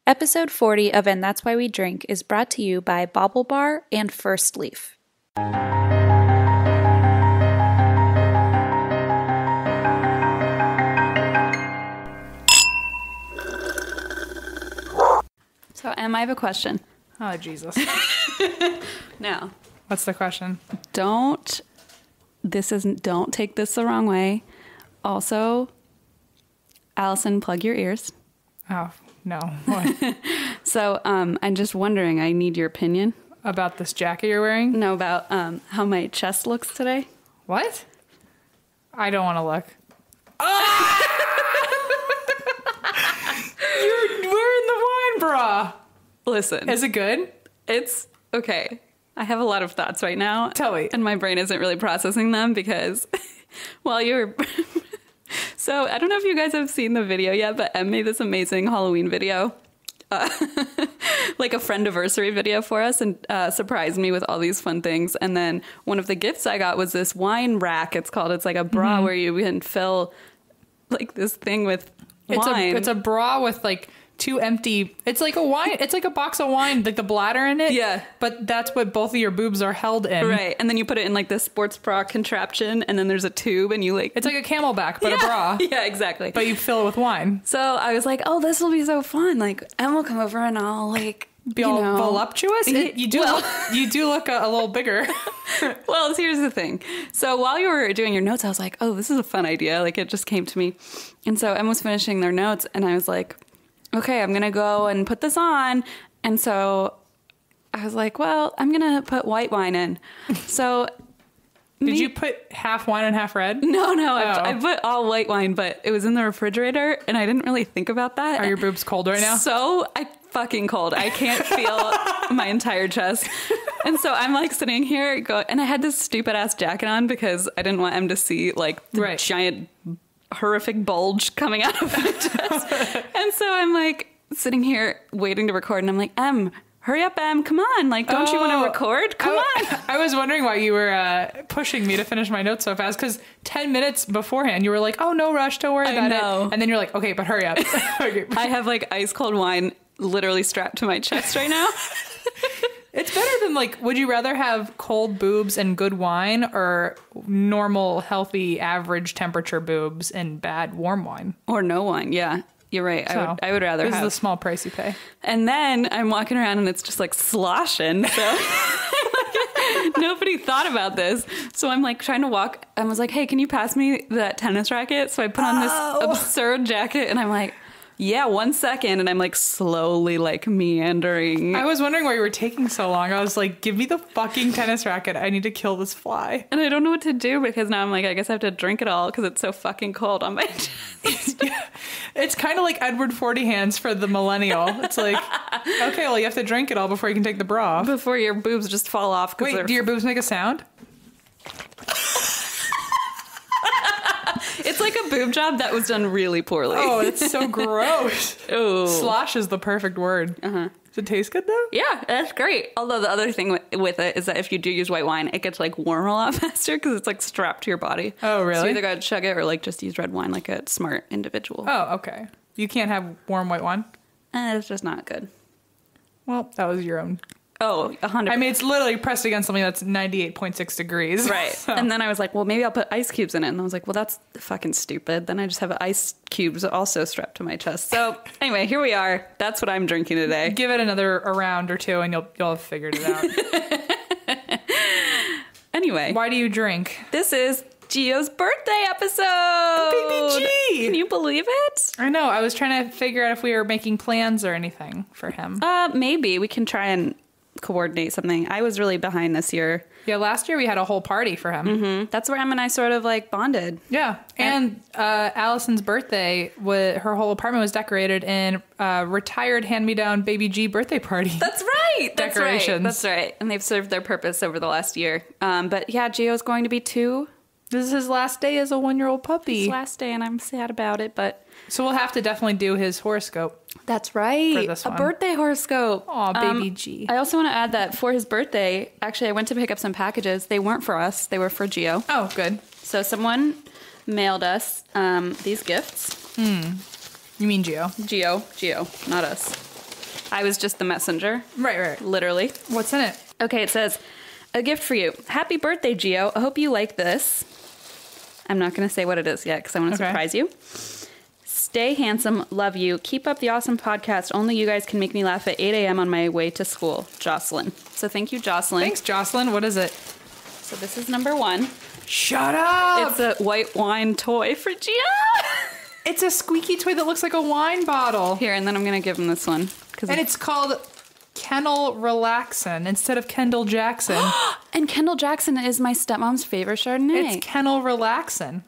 Episode 40 of And That's Why We Drink is brought to you by Bobble Bar and First Leaf. So, Em, I have a question. Oh, Jesus. Now, What's the question? don't take this the wrong way. Also, Allison, plug your ears. Oh, no. What? So, I'm just wondering, I need your opinion. About this jacket you're wearing? No, about how my chest looks today. What? I don't want to look. Ah! You're wearing the wine bra. Listen. Is it good? It's okay. I have a lot of thoughts right now. Tell me. And my brain isn't really processing them because while you were... So, I don't know if you guys have seen the video yet, but Em made this amazing Halloween video. Like a friendiversary video for us and surprised me with all these fun things. And then one of the gifts I got was this wine rack. It's like a bra where you can fill like this thing with wine. It's a bra with like two empty, it's like a wine, it's like a box of wine, like the bladder in it. Yeah. But that's what both of your boobs are held in. Right. And then you put it in like this sports bra contraption and then there's a tube and you like... It's like a camelback, but a bra. Yeah, exactly. But you fill it with wine. So I was like, oh, this will be so fun. Like, Em will come over and I'll like... Be all voluptuous? You do look a little bigger. Well, here's the thing. So while you were doing your notes, I was like, oh, this is a fun idea. Like, it just came to me. And so Em was finishing their notes and I was like, okay, I'm going to go and put this on. And so I was like, well, I'm going to put white wine in. So... Did you put half wine and half red? No. I put all white wine, but it was in the refrigerator and I didn't really think about that. Are your boobs cold right now? So fucking cold. I can't feel my entire chest. And so I'm like sitting here and I had this stupid ass jacket on because I didn't want Em to see like the giant horrific bulge coming out of my chest. And so I'm like sitting here waiting to record and I'm like, Em, hurry up, Em, come on. Like, don't you want to record? Come on. I was wondering why you were pushing me to finish my notes so fast because 10 minutes beforehand you were like, oh, no rush, don't worry about it. And then you're like, okay, but hurry up. Okay. I have like ice cold wine literally strapped to my chest right now. It's better than like, would you rather have cold boobs and good wine or normal, healthy, average temperature boobs and bad warm wine? Or no wine, yeah. You're right. So, I would rather have. This is the small price you pay. And then I'm walking around and it's just like sloshing. So nobody thought about this. So I'm like trying to walk. I was like, hey, can you pass me that tennis racket? So I put on this absurd jacket and I'm like, yeah, 1 second. And I'm like slowly like meandering. I was wondering why you were taking so long. I was like, give me the fucking tennis racket. I need to kill this fly. And I don't know what to do because now I'm like, I guess I have to drink it all because it's so fucking cold on my chest. Yeah. It's kind of like Edward 40 hands for the millennial. It's like, okay, well, you have to drink it all before you can take the bra off. Before your boobs just fall off. Wait, do your boobs make a sound? It's like a boob job that was done really poorly. Oh, it's so gross. Oh. Slosh is the perfect word. Uh-huh. Does it taste good, though? Yeah, that's great. Although the other thing with it is that if you do use white wine, it gets like warm a lot faster because it's like strapped to your body. Oh, really? So you either gotta chug it or like just use red wine like a smart individual. Oh, okay. You can't have warm white wine? It's just not good. Well, that was your own. Oh, 100%. I mean, it's literally pressed against something that's 98.6 degrees. Right. So. And then I was like, well, maybe I'll put ice cubes in it. And I was like, well, that's fucking stupid. Then I just have ice cubes also strapped to my chest. So anyway, here we are. That's what I'm drinking today. Give it a round or two and you'll have figured it out. Anyway. Why do you drink? This is Gio's birthday episode. Baby G. Can you believe it? I know. I was trying to figure out if we were making plans or anything for him. Maybe we can try and coordinate something. I was really behind this year. Yeah, last year we had a whole party for him. Mm-hmm. That's where Em and I sort of like bonded. Yeah, and Allison's birthday, her whole apartment was decorated in retired hand-me-down Baby G birthday party. That's right. Decorations. That's right. And they've served their purpose over the last year. But yeah, Gio's going to be 2. This is his last day as a 1-year-old puppy. His last day, and I'm sad about it, but... So we'll have to definitely do his horoscope. That's right. For this one. A birthday horoscope. Aw, Baby G. I also want to add that for his birthday, actually, I went to pick up some packages. They weren't for us. They were for Gio. Oh, good. So someone mailed us these gifts. You mean Gio? Gio, not us. I was just the messenger. Right. Literally. What's in it? Okay, it says, a gift for you. Happy birthday, Gio. I hope you like this. I'm not going to say what it is yet because I want to surprise you. Stay handsome. Love you. Keep up the awesome podcast. Only you guys can make me laugh at 8 a.m. on my way to school. Jocelyn. So thank you, Jocelyn. Thanks, Jocelyn. What is it? So this is number 1. Shut up! It's a white wine toy for Gio. It's a squeaky toy that looks like a wine bottle. Here, and then I'm going to give him this one. And it's called Kennel Relaxin instead of Kendall Jackson. And Kendall Jackson is my stepmom's favorite Chardonnay. It's Kennel Relaxin.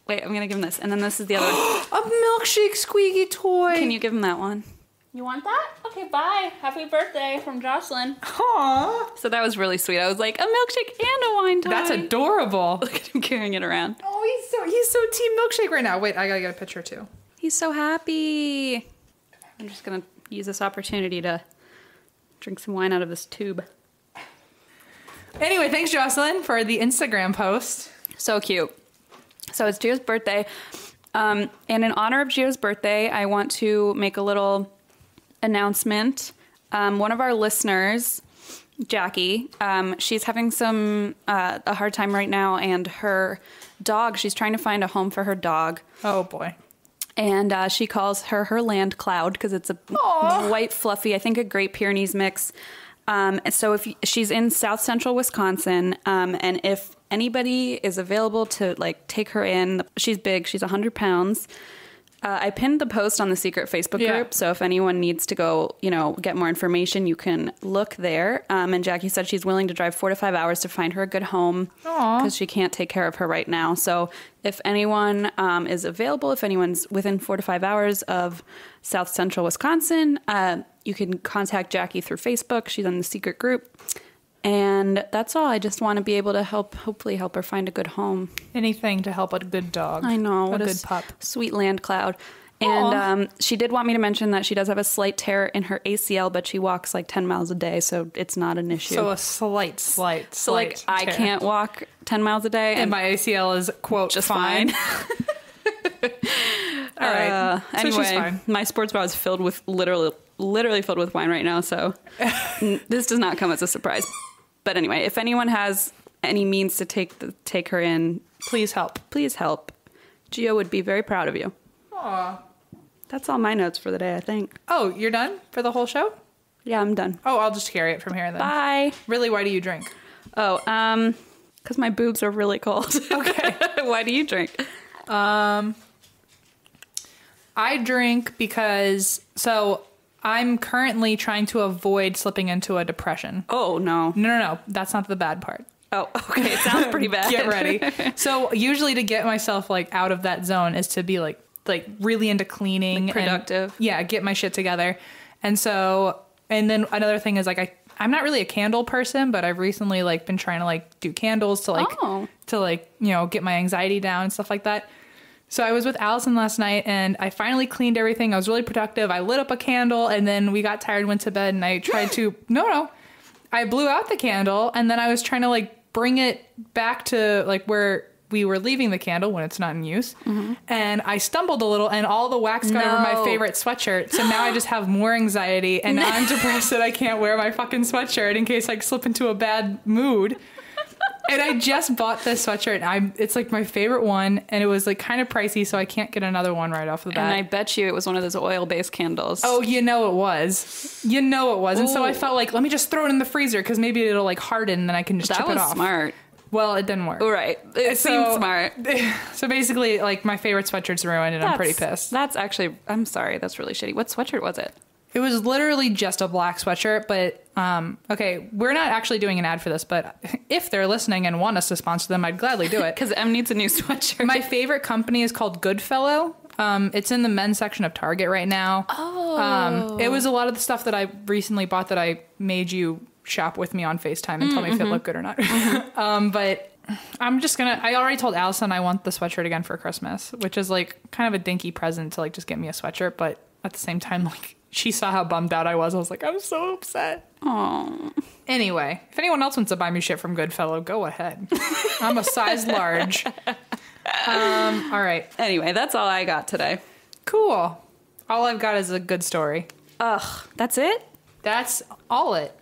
Wait, I'm going to give him this. And then this is the other one. A milkshake squeaky toy. Can you give him that one? You want that? Okay, bye. Happy birthday from Jocelyn. Aww. So that was really sweet. I was like, a milkshake and a wine toy. That's adorable. Look at him carrying it around. Oh, he's so team milkshake right now. Wait, I gotta get a picture too. He's so happy. I'm just going to use this opportunity to drink some wine out of this tube. Anyway, thanks, Jocelyn, for the Instagram post. So cute. So it's Gio's birthday. And in honor of Gio's birthday, I want to make a little announcement. One of our listeners, Jackie, she's having a hard time right now, and her dog, she's trying to find a home for her dog. Oh, boy. And she calls her land cloud because it's a white fluffy, I think a Great Pyrenees mix. So if she's in South Central Wisconsin, and if anybody is available to like take her in, she's big, she's 100 pounds. I pinned the post on the secret Facebook group. So if anyone needs to go, get more information, you can look there. And Jackie said she's willing to drive 4 to 5 hours to find her a good home because she can't take care of her right now. So if anyone is available, if anyone's within 4 to 5 hours of South Central Wisconsin, you can contact Jackie through Facebook. She's in the secret group. And that's all. I just want to be able to hopefully help her find a good home. Anything to help a good dog. I know. A good pup. Sweet land cloud. And she did want me to mention that she does have a slight tear in her ACL, but she walks like 10 miles a day, so it's not an issue. So a slight So like tear. I can't walk 10 miles a day. And my ACL is, quote, just fine. All right. So Anyway, she's fine. my sports bra is filled with literally filled with wine right now, so this does not come as a surprise. But anyway, if anyone has any means to take her in, please help. Please help. Gio would be very proud of you. Aw. That's all my notes for the day, I think. Oh, you're done for the whole show? Yeah, I'm done. Oh, I'll just carry it from here then. Bye. Really, why do you drink? Oh, because my boobs are really cold. Okay. Why do you drink? I drink because, I'm currently trying to avoid slipping into a depression. Oh, no. No. That's not the bad part. Oh, okay. It sounds pretty bad. Get ready. So usually to get myself like out of that zone is to be like really into cleaning. Like productive. And, get my shit together. And then another thing is like, I'm not really a candle person, but I've recently like been trying to like do candles to get my anxiety down and stuff like that. So I was with Allison last night and I finally cleaned everything. I was really productive. I lit up a candle and then we got tired, went to bed, and I tried to, I blew out the candle and then I was trying to like bring it back to like where we were leaving the candle when it's not in use. Mm-hmm. And I stumbled a little and all the wax got over my favorite sweatshirt. So now I just have more anxiety and now I'm depressed that I can't wear my fucking sweatshirt in case I slip into a bad mood. And I just bought this sweatshirt. It's like my favorite one, and it was like kind of pricey, so I can't get another one right off the bat. And I bet you it was one of those oil-based candles. Oh, it was. Ooh. And so I felt like, let me just throw it in the freezer because maybe it'll like harden, and then I can just chip it off. That was smart. Well, it didn't work. Right. It seemed smart. So basically, like my favorite sweatshirt's ruined, and I'm pretty pissed. That's actually, I'm sorry, that's really shitty. What sweatshirt was it? It was literally just a black sweatshirt, but okay, we're not actually doing an ad for this, but if they're listening and want us to sponsor them, I'd gladly do it. Because Em needs a new sweatshirt. My favorite company is called Goodfellow. It's in the men's section of Target right now. Oh. It was a lot of the stuff that I recently bought that I made you shop with me on FaceTime and tell me if it looked good or not. But I'm just I already told Allison I want the sweatshirt again for Christmas, which is like kind of a dinky present to like just get me a sweatshirt, but at the same time, like, she saw how bummed out I was. I was like, I'm so upset. Aww. Anyway, if anyone else wants to buy me shit from Goodfellow, go ahead. I'm a size large. All right. Anyway, that's all I got today. Cool. All I've got is a good story. Ugh, that's it? that's all it.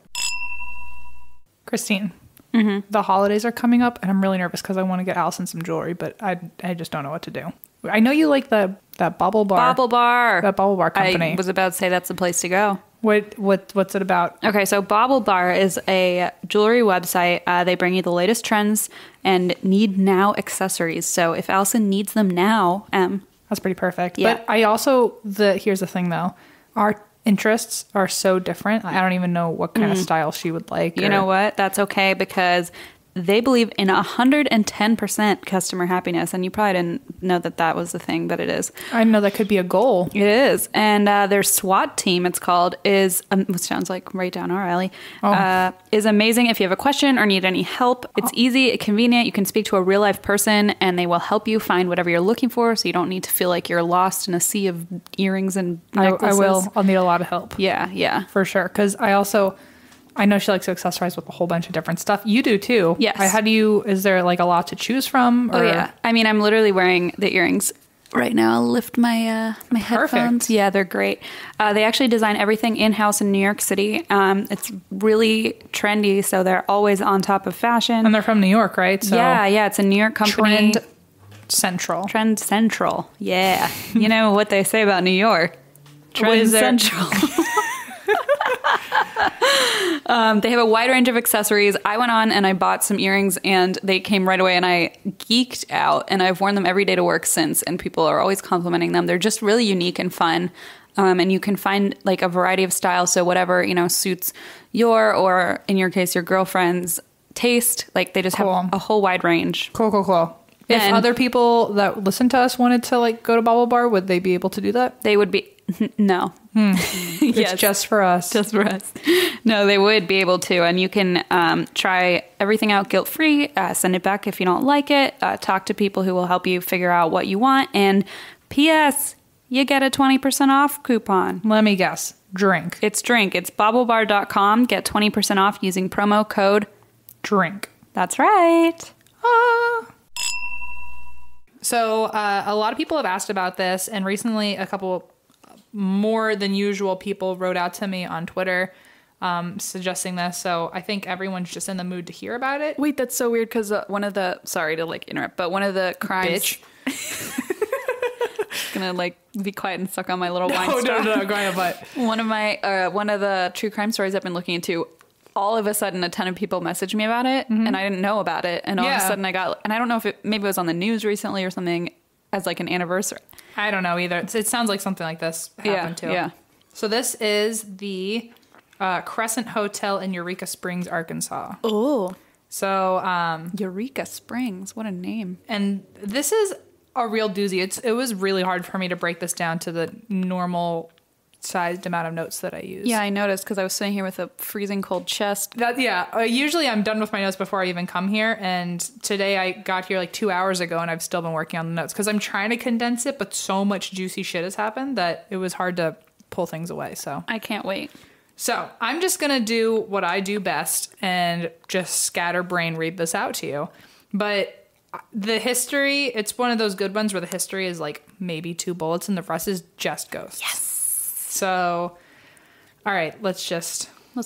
Christine, the holidays are coming up, and I'm really nervous because I want to get Allison some jewelry, but I just don't know what to do. I know you like that Bubble Bar. Bubble Bar. That Bubble Bar company. I was about to say that's the place to go. What's it about? Okay, so Bobble Bar is a jewelry website. They bring you the latest trends and need now accessories. So if Allison needs them now, that's pretty perfect. Yeah. But I also here's the thing though, our interests are so different. I don't even know what kind of style she would like. You know what? That's okay because they believe in 110% customer happiness. And you probably didn't know that was the thing, but it is. I know that could be a goal. It is. And their SWAT team, it's called, which sounds like right down our alley, is amazing if you have a question or need any help. It's easy, convenient. You can speak to a real life person and they will help you find whatever you're looking for. So you don't need to feel like you're lost in a sea of earrings and necklaces. I will. I'll need a lot of help. Yeah. For sure. Because I know she likes to accessorize with a whole bunch of different stuff. You do too. Yes. Is there like a lot to choose from? Or? Oh yeah. I mean, I'm literally wearing the earrings right now. I'll lift my my headphones. Yeah, they're great. They actually design everything in-house in New York City. It's really trendy, so they're always on top of fashion. And they're from New York, right? So yeah. It's a New York company. Trend Central. Yeah. You know what they say about New York. Trend Central. They have a wide range of accessories. I went on and I bought some earrings and they came right away and I geeked out and I've worn them every day to work since and people are always complimenting them. They're just really unique and fun. And you can find like a variety of styles. So whatever, suits or in your case, your girlfriend's taste. Like they just have a whole wide range. Cool. If other people that listen to us wanted to like go to Bubble Bar, would they be able to do that? They would be. No. It's just for us. Just for us. No, they would be able to. And you can try everything out guilt-free, send it back if you don't like it, talk to people who will help you figure out what you want. And P.S., you get a 20% off coupon. Let me guess. Drink. It's drink. It's bobblebar.com. Get 20% off using promo code DRINK. That's right. So a lot of people have asked about this, and recently a couple more than usual people wrote out to me on Twitter suggesting this. So I think everyone's just in the mood to hear about it. Wait, that's so weird because sorry to like interrupt, but one of the crimes. Bitch. Gonna be quiet and suck on my little wine straw. No, go ahead. But one of the true crime stories I've been looking into. All of a sudden, a ton of people messaged me about it, and I didn't know about it. And all of a sudden, I got, and I don't know if maybe it was on the news recently or something as like an anniversary. I don't know either. It sounds like something like this happened too. Yeah. So this is the Crescent Hotel in Eureka Springs, Arkansas. Oh. So Eureka Springs, what a name! And this is a real doozy. It was really hard for me to break this down to the normal sized amount of notes that I use. Yeah, I noticed because I was sitting here with a freezing cold chest. Usually I'm done with my notes before I even come here, and today I got here like 2 hours ago and I've still been working on the notes because I'm trying to condense it, but so much juicy shit has happened that it was hard to pull things away. So I can't wait. So I'm just gonna do what I do best and just scatterbrain read this out to you. But the history, it's one of those good ones where the history is like maybe 2 bullets and the rest is just ghosts. Yes. So, all right, let's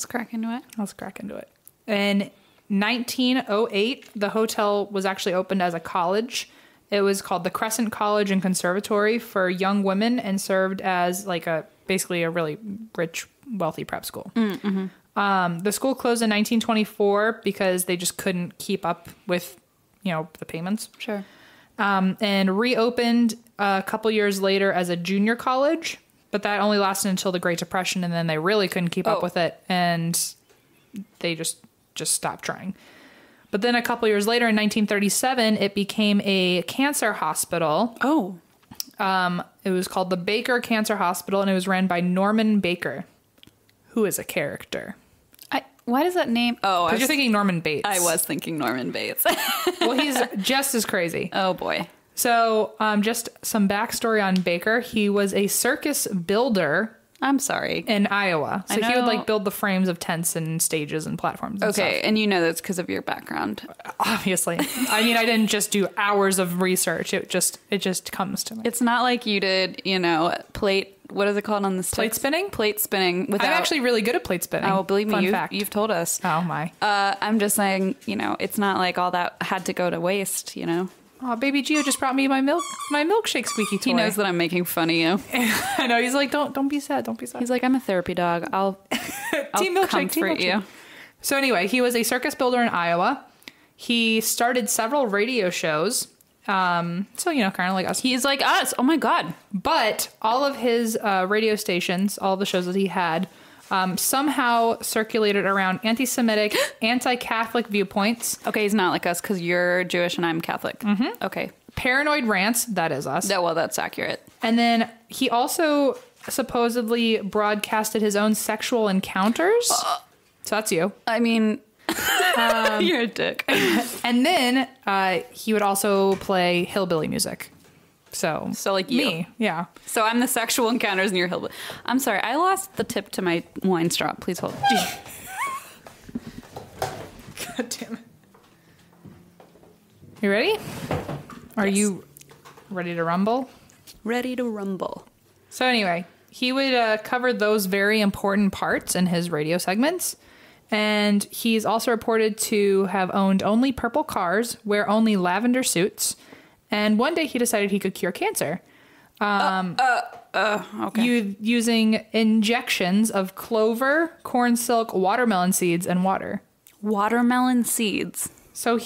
crack into it. Let's crack into it. In 1908, the hotel was actually opened as a college. It was called the Crescent College and Conservatory for young women and served as like basically a really rich, wealthy prep school. Mm-hmm. The school closed in 1924 because they just couldn't keep up with, the payments. Sure. And reopened a couple years later as a junior college. But that only lasted until the Great Depression, and then they really couldn't keep up with it, and they just stopped trying. But then a couple years later, in 1937, it became a cancer hospital. Oh. It was called the Baker Cancer Hospital, and it was ran by Norman Baker, who is a character. Why does that name? Oh, because you're thinking Norman Bates. I was thinking Norman Bates. Well, he's just as crazy. Oh, boy. So, just some backstory on Baker. He was a circus-builder. I'm sorry. In Iowa. So he would build the frames of tents and stages and platforms and stuff. And you know that's because of your background. Obviously. I mean, I didn't just do hours of research. It just comes to me. It's not like you did, plate what is it called on the sticks? Plate spinning? Plate spinning. I'm actually really good at plate spinning. Oh, believe me, fact. you've told us. Oh, my. I'm just saying, it's not like all that had to go to waste, Oh, baby Gio just brought me my milkshake squeaky toy. He knows that I'm making fun of you. I know. He's like, don't be sad. Don't be sad. He's like, I'm a therapy dog. I'll team milkshake, comfort you. So anyway, he was a circus builder in Iowa. He started several radio shows. So, kind of like us. He's like us. Oh, my God. But all of his radio stations, all the shows that he had, somehow circulated around anti-Semitic, anti-Catholic viewpoints. Okay, he's not like us because you're Jewish and I'm Catholic. Mm-hmm. Okay. Paranoid rants. That is us. Well, that's accurate. And then he also supposedly broadcasted his own sexual encounters. So that's you. I mean... You're a dick. And then he would also play hillbilly music. So like you. Me, yeah. So I'm the sexual encounters and you're hillbilly. I'm sorry, I lost the tip to my wine straw. Please hold. God damn it. You ready? Are you ready to rumble? Ready to rumble. So anyway, he would cover those very important parts in his radio segments. And he's also reported to have owned only purple cars, wear only lavender suits, and one day he decided he could cure cancer. Okay. Using injections of clover, corn silk, watermelon seeds, and water. Watermelon seeds. So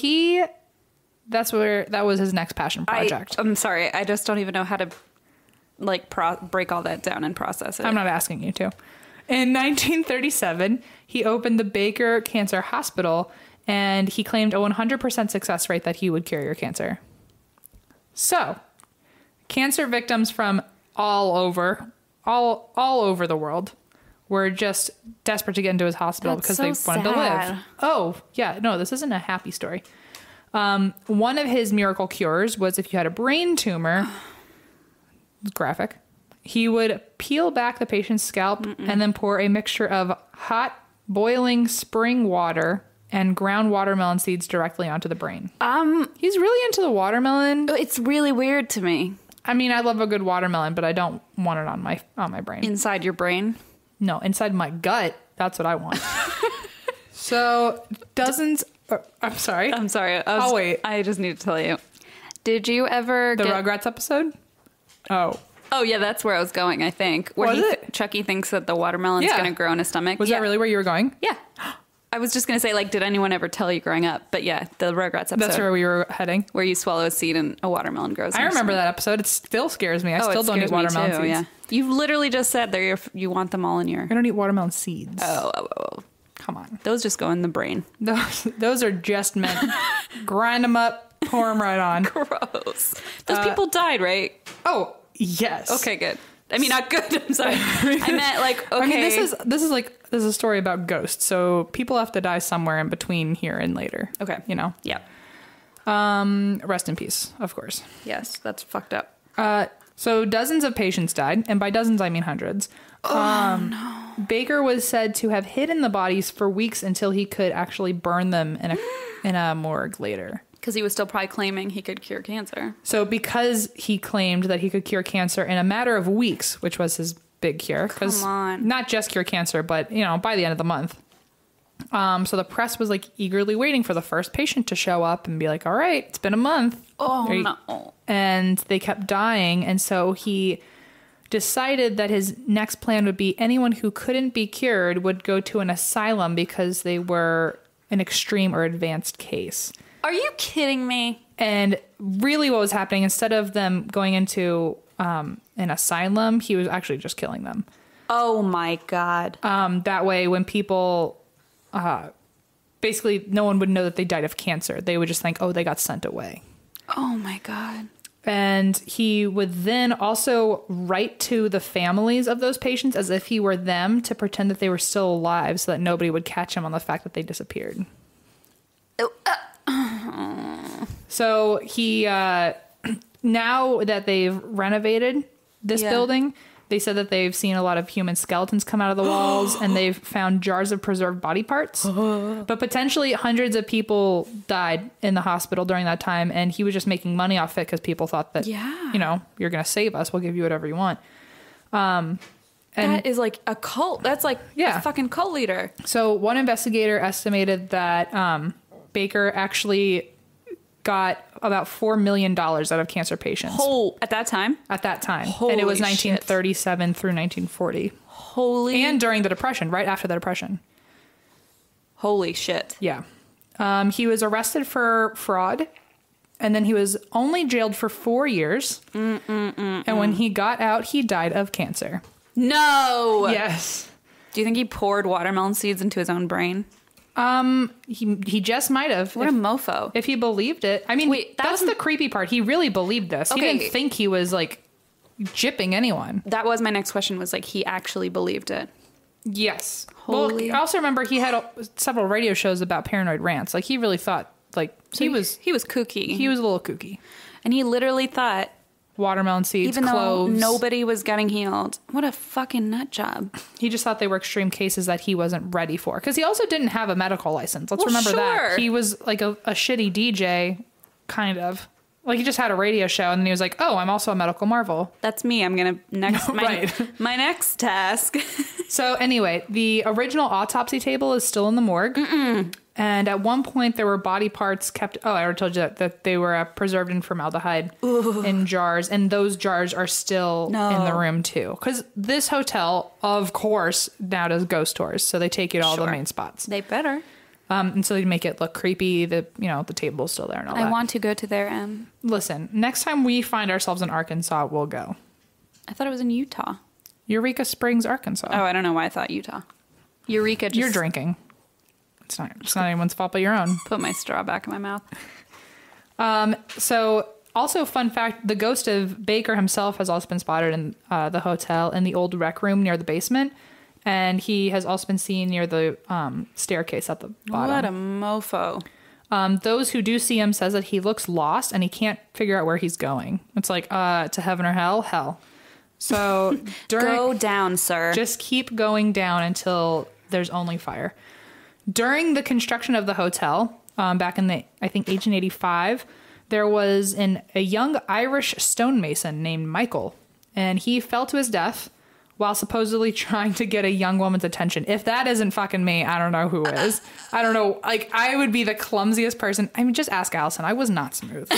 that was his next passion project. I'm sorry, I just don't even know how to break all that down and process it. I'm not asking you to. In 1937, he opened the Baker Cancer Hospital, and he claimed a 100% success rate that he would cure your cancer. So, cancer victims from all over the world were just desperate to get into his hospital because they wanted to live. Oh, yeah, no, this isn't a happy story. One of his miracle cures was if you had a brain tumor, graphic, he would peel back the patient's scalp and then pour a mixture of hot, boiling spring water and ground watermelon seeds directly onto the brain. He's really into the watermelon. It's really weird to me. I mean, I love a good watermelon, but I don't want it on my brain. Inside your brain? No, inside my gut. That's what I want. So, dozens... I'm sorry. I'll wait. I just need to tell you. Did you ever The Rugrats episode? Oh, yeah, that's where I was going, I think. Where Chucky thinks that the watermelon's going to grow in his stomach. Was that really where you were going? Yeah. I was just going to say, did anyone ever tell you growing up? But yeah, the Rugrats episode. That's where we were heading. Where you swallow a seed and a watermelon grows. I remember that episode. It still scares me. I still don't eat watermelon seeds. Yeah. You've literally just said you want them all in your... I don't eat watermelon seeds. Oh. Come on. Those just go in the brain. Those are just meant... Grind them up, pour them right on. Gross. Those people died, right? Oh, yes. Okay, good. I mean, not good. I'm sorry. I meant okay. I mean, this is a story about ghosts. So people have to die somewhere in between here and later. Okay. Yeah. Rest in peace, of course. Yes, that's fucked up. So dozens of patients died, and by dozens I mean hundreds. No. Baker was said to have hidden the bodies for weeks until he could actually burn them in a morgue later. Because he was still probably claiming he could cure cancer. So because he claimed that he could cure cancer in a matter of weeks, which was his big cure. Come on. Not just cure cancer, but, by the end of the month. So the press was eagerly waiting for the first patient to show up and be like, all right, it's been a month. Oh, no. And they kept dying. And so he decided that his next plan would be anyone who couldn't be cured would go to an asylum because they were an extreme or advanced case. Are you kidding me? And really what was happening, instead of them going into an asylum, he was actually just killing them. Oh, my God. That way, when people... basically, no one would know that they died of cancer. They would just think, oh, they got sent away. Oh, my God. And he would then also write to the families of those patients as if he were them to pretend that they were still alive so that nobody would catch him on the fact that they disappeared. So he, now that they've renovated this building, they said that they've seen a lot of human skeletons come out of the walls and they've found jars of preserved body parts. But potentially hundreds of people died in the hospital during that time. And he was just making money off it because people thought that, you're going to save us. We'll give you whatever you want. And that is like a cult. That's like a fucking cult leader. So one investigator estimated that Baker actually got about $4 million out of cancer patients. At that time? At that time. Holy and it was 1937 through 1940. And during the Depression, right after the Depression. Holy shit. Yeah. He was arrested for fraud, and then he was only jailed for 4 years. And when he got out, he died of cancer. No! Yes. Do you think he poured watermelon seeds into his own brain? He just might have. What a mofo. If he believed it. I mean, wait, that's the creepy part. He really believed this. Okay. He didn't think he was, like, gypping anyone. That was my next question, was, like, he actually believed it. Yes. Well, I also remember he had several radio shows about paranoid rants. Like, he really thought, like, so he was kooky. He was a little kooky. And he literally thought watermelon seeds, even cloves. Though nobody was getting healed. What a fucking nut job. He just thought they were extreme cases that he wasn't ready for. Because he also didn't have a medical license. Let's remember that. He was like a shitty DJ, kind of. Like, he just had a radio show, and then he was like, oh, I'm also a medical marvel. That's me. I'm going to my next task. So anyway, the original autopsy table is still in the morgue. And at one point, there were body parts kept... Oh, I already told you that they were preserved in formaldehyde in jars. And those jars are still in the room, too. Because this hotel, of course, now does ghost tours. So they take you to all the main spots. They better. And so they make it look creepy. The table's still there and all that. I want to go to their... Listen, next time we find ourselves in Arkansas, we'll go. I thought it was in Utah. Eureka Springs, Arkansas. Oh, I don't know why I thought Utah. Eureka just... You're drinking. It's not anyone's fault but your own. Put my straw back in my mouth. So, also fun fact, the ghost of Baker himself has also been spotted in the hotel in the old rec room near the basement. And he has also been seen near the staircase at the bottom. What a mofo. Those who do see him says that he looks lost and he can't figure out where he's going. It's like, to heaven or hell? Hell. So go down, sir. Just keep going down until there's only fire. During the construction of the hotel, back in I think 1885, there was a young Irish stonemason named Michael, and he fell to his death while supposedly trying to get a young woman's attention. If that isn't fucking me, I don't know who is. I don't know. Like, I would be the clumsiest person. I mean, just ask Allison. I was not smooth.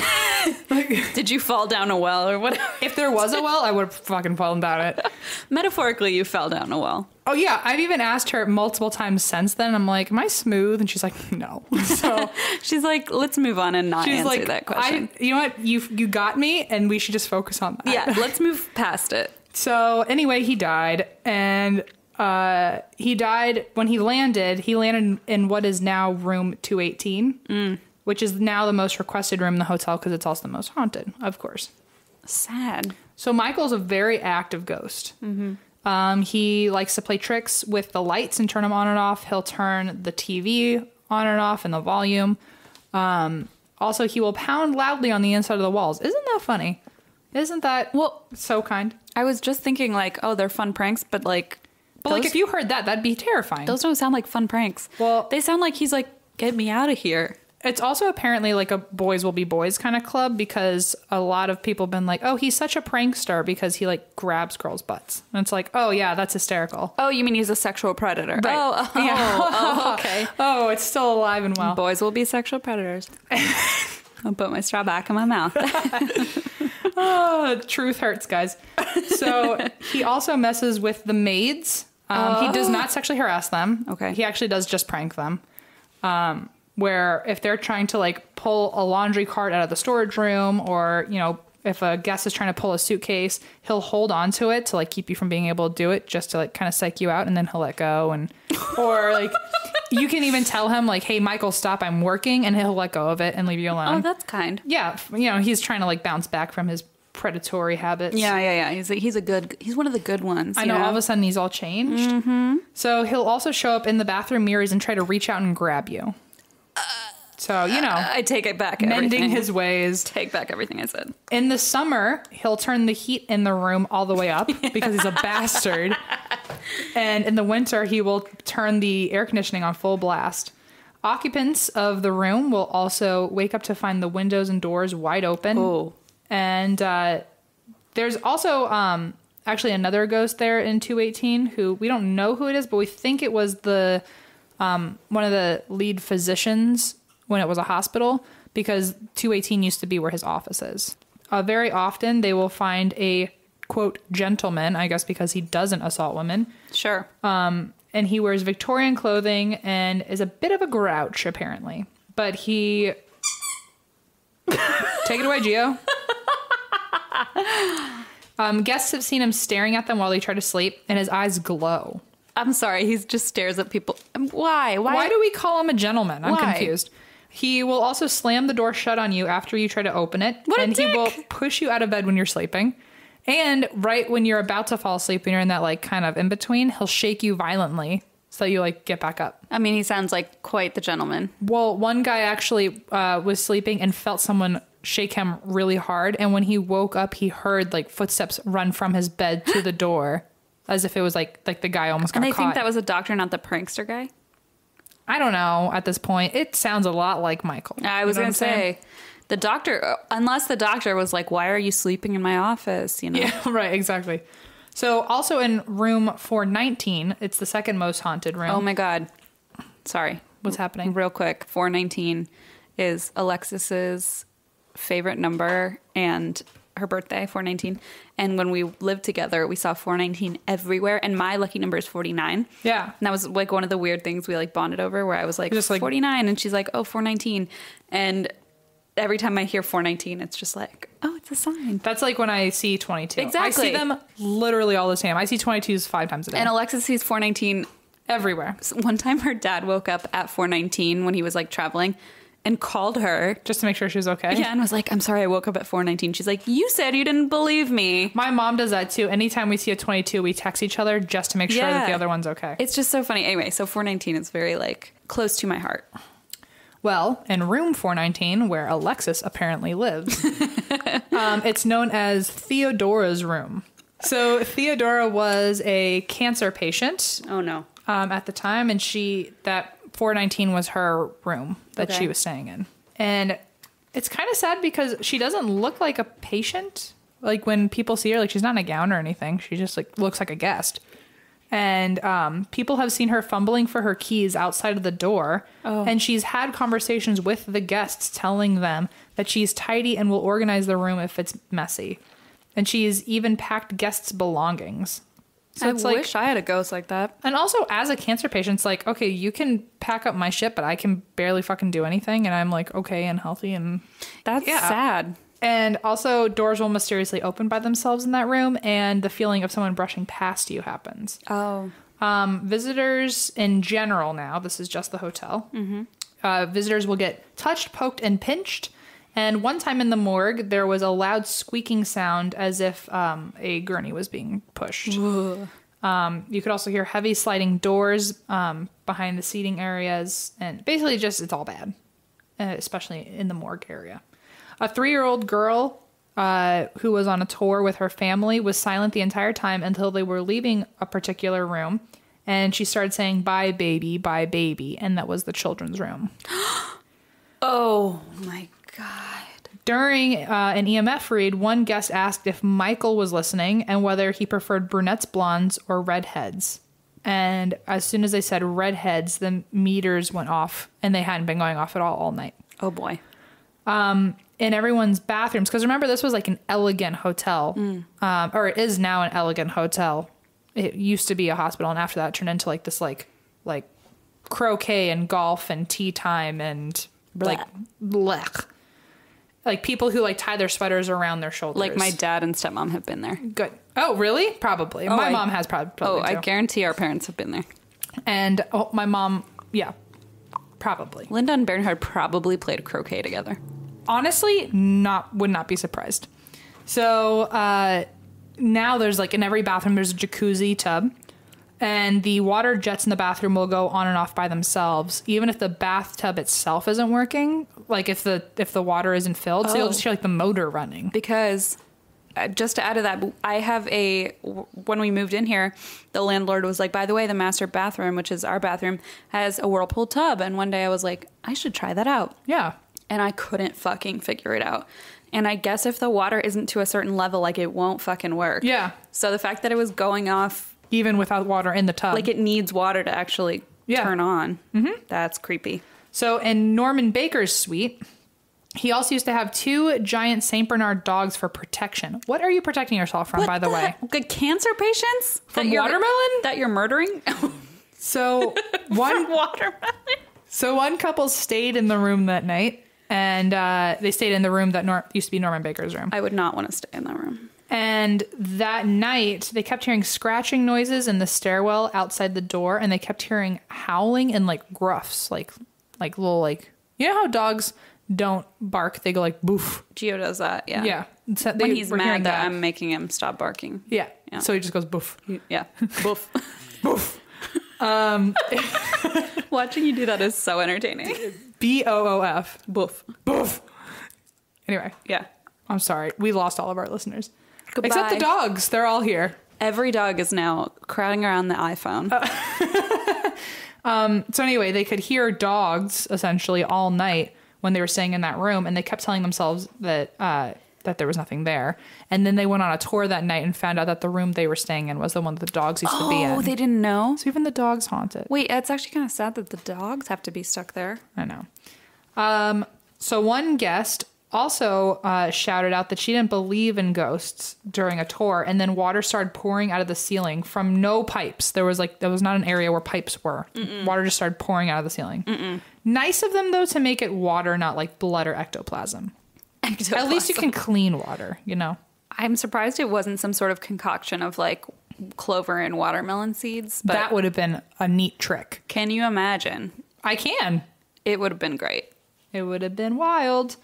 Did you fall down a well or what? If there was a well, I would have fucking fallen down it. Metaphorically, you fell down a well. Oh, yeah. I've even asked her multiple times since then. I'm like, am I smooth? And she's like, no. So she's like, let's move on and not answer that question. You know what? You got me, and we should just focus on that. Yeah, let's move past it. So anyway, he died, and he died when he landed. He landed in what is now room 218, which is now the most requested room in the hotel because it's also the most haunted, of course. Sad. So Michael's a very active ghost. He likes to play tricks with the lights and turn them on and off. He'll turn the TV on and off and the volume. Also, he will pound loudly on the inside of the walls. Isn't that funny? Isn't that so kind? I was just thinking, like, oh, they're fun pranks, but like... But like, if you heard that, that'd be terrifying. Those don't sound like fun pranks. Well... They sound like he's like, get me out of here. It's also apparently like a boys will be boys kind of club, because a lot of people have been like, oh, he's such a prankster because he like grabs girls' butts. And it's like, oh, yeah, that's hysterical. Oh, you mean he's a sexual predator? Right. Oh, okay. Oh, it's still alive and well. Boys will be sexual predators. I'll put my straw back in my mouth. Oh, truth hurts, guys. So he also messes with the maids. He does not sexually harass them. Okay. He actually does just prank them. Where if they're trying to like pull a laundry cart out of the storage room, or, you know, if a guest is trying to pull a suitcase, he'll hold on to it to like keep you from being able to do it, just to like kind of psych you out, and then he'll let go. And or like you can even tell him like, hey, Michael, stop, I'm working, and he'll let go of it and leave you alone. Oh, that's kind. Yeah, you know, he's trying to like bounce back from his predatory habits. Yeah. He's one of the good ones. I know, all of a sudden he's all changed. So he'll also show up in the bathroom mirrors and try to reach out and grab you. So, you know, I take it back. Mending his ways. Take back everything I said. In the summer, he'll turn the heat in the room all the way up because he's a bastard. And in the winter, he will turn the air conditioning on full blast. Occupants of the room will also wake up to find the windows and doors wide open. Oh. And there's also actually another ghost there in 218 who we don't know who it is, but we think it was the one of the lead physicians when it was a hospital, because 218 used to be where his office is. Very often they will find a, quote, gentleman, I guess because he doesn't assault women. Sure. And he wears Victorian clothing and is a bit of a grouch, apparently. But he... Take it away, Gio. Guests have seen him staring at them while they try to sleep, and his eyes glow. I'm sorry, he just stares at people. Why? Why do we call him a gentleman? I'm Why? confused. He will also slam the door shut on you after you try to open it. What a and dick. He will push you out of bed when you're sleeping. And right when you're about to fall asleep and you're in that like kind of in between, he'll shake you violently so you like get back up. I mean, he sounds like quite the gentleman. Well, one guy actually was sleeping and felt someone shake him really hard. And when he woke up, he heard like footsteps run from his bed to the door as if it was like the guy almost got caught. And I think that was a doctor, not the prankster guy. I don't know at this point. It sounds a lot like Michael. I was going to say, the doctor, unless the doctor was like, why are you sleeping in my office? You know? Yeah, right, exactly. So also in room 419, it's the second most haunted room. Oh my God. Sorry. What's happening? Real quick. 419 is Alexis's favorite number and her birthday, 419. And when we lived together, we saw 419 everywhere. And my lucky number is 49. Yeah. And that was like one of the weird things we like bonded over, where I was like, just like 49. And she's like, oh, 419. And every time I hear 419, it's just like, oh, it's a sign. That's like when I see 22. Exactly. I see them literally all the time. I see 22s 5 times a day. And Alexis sees 419 everywhere. One time her dad woke up at 419 when he was like traveling and called her just to make sure she was okay. Yeah, and was like, I'm sorry, I woke up at 419. She's like, you said you didn't believe me. My mom does that too. Anytime we see a 22, we text each other just to make sure that the other one's okay. It's just so funny. Anyway, so 419 is very like close to my heart. Well, in room 419, where Alexis apparently lives, it's known as Theodora's room. So Theodora was a cancer patient. Oh no. At the time, and that 419 was her room that she was staying in. And it's kind of sad because she doesn't look like a patient. Like when people see her, like she's not in a gown or anything. She just like looks like a guest. And people have seen her fumbling for her keys outside of the door. Oh. And she's had conversations with the guests telling them that she's tidy and will organize the room if it's messy. And she's even packed guests' belongings. So I wish I had a ghost like that. And also, as a cancer patient, it's like, okay, you can pack up my shit, but I can barely fucking do anything. And I'm like, okay and healthy. And that's sad. And also, doors will mysteriously open by themselves in that room. And the feeling of someone brushing past you happens. Oh. Visitors in general now, this is just the hotel. Mm-hmm. Visitors will get touched, poked, and pinched. And one time in the morgue, there was a loud squeaking sound as if a gurney was being pushed. You could also hear heavy sliding doors behind the seating areas. And basically just, it's all bad, especially in the morgue area. A 3-year-old girl who was on a tour with her family was silent the entire time until they were leaving a particular room. And she started saying, bye, baby, bye, baby. And that was the children's room. Oh, my God. During an EMF read, one guest asked if Michael was listening and whether he preferred brunettes, blondes, or redheads. And as soon as they said redheads, the meters went off, and they hadn't been going off at all night. Oh, boy. In everyone's bathrooms, because remember, this was like an elegant hotel, or it is now an elegant hotel. It used to be a hospital, and after that, it turned into like this like croquet and golf and tea time and like blech. Like people who like tie their sweaters around their shoulders. Like my dad and stepmom have been there. Good. Oh, really? Probably. My mom has probably too. I guarantee our parents have been there. And my mom, yeah, probably. Linda and Bernhard probably played croquet together. Honestly, would not be surprised. So now there's like in every bathroom there's a jacuzzi tub. And the water jets in the bathroom will go on and off by themselves, even if the bathtub itself isn't working. Like if the water isn't filled, so you'll just hear like the motor running. Because just to add to that, when we moved in here, the landlord was like, by the way, the master bathroom, which is our bathroom, has a whirlpool tub. And one day I was like, I should try that out. Yeah. And I couldn't fucking figure it out. And I guess if the water isn't to a certain level, like it won't fucking work. Yeah. So the fact that it was going off, even without water in the tub, like it needs water to actually turn on. That's creepy. So in Norman Baker's suite, he also used to have 2 giant Saint Bernard dogs for protection. What are you protecting yourself from, by the way? Good cancer patients from watermelon that you're murdering. So one watermelon. So one couple stayed in the room that night. And they stayed in the room that used to be Norman Baker's room. I would not want to stay in that room. And that night, they kept hearing scratching noises in the stairwell outside the door. And they kept hearing howling and, like, gruffs. Like little, like... You know how dogs don't bark? They go, like, boof. Gio does that, yeah. Yeah. So when he's mad that I'm making him stop barking. Yeah. So he just goes, boof. Yeah. Boof. Boof. Watching you do that is so entertaining. BOOF. Boof. Boof. Anyway. Yeah. I'm sorry. We lost all of our listeners. Goodbye. Except the dogs. They're all here. Every dog is now crowding around the iPhone. So anyway, they could hear dogs essentially all night when they were staying in that room, and they kept telling themselves that that there was nothing there. And then they went on a tour that night and found out that the room they were staying in was the one that the dogs used to be in. Oh, they didn't know? So even the dogs haunt it. Wait, it's actually kind of sad that the dogs have to be stuck there. I know. So one guest also shouted out that she didn't believe in ghosts during a tour, and then water started pouring out of the ceiling from no pipes. There was not an area where pipes were. Water just started pouring out of the ceiling. Nice of them, though, to make it water, not like blood or ectoplasm. At least you can clean water, you know? I'm surprised it wasn't some sort of concoction of like clover and watermelon seeds. But that would have been a neat trick. Can you imagine? I can. It would have been great. It would have been wild.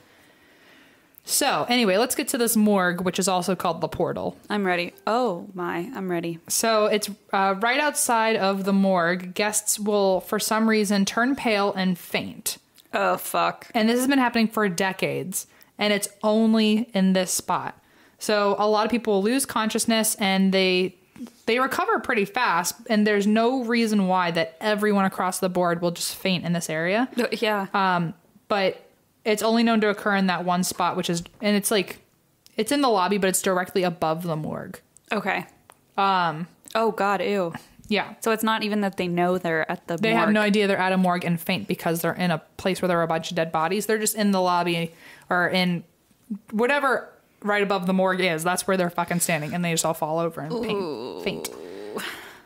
So anyway, let's get to this morgue, which is also called the Portal. I'm ready. Oh my, I'm ready. So it's right outside of the morgue. Guests will, for some reason, turn pale and faint. Oh, fuck. And this has been happening for decades. And it's only in this spot. So a lot of people will lose consciousness and they recover pretty fast. And there's no reason why that everyone across the board will just faint in this area. Yeah. But it's only known to occur in that one spot, which is, and it's like, it's in the lobby, but it's directly above the morgue. Okay. Oh God, ew. Yeah. So it's not even that they know they're at the morgue. They have no idea they're at a morgue and faint because they're in a place where there are a bunch of dead bodies. They're just in the lobby or in whatever right above the morgue is. That's where they're fucking standing, and they just all fall over and faint.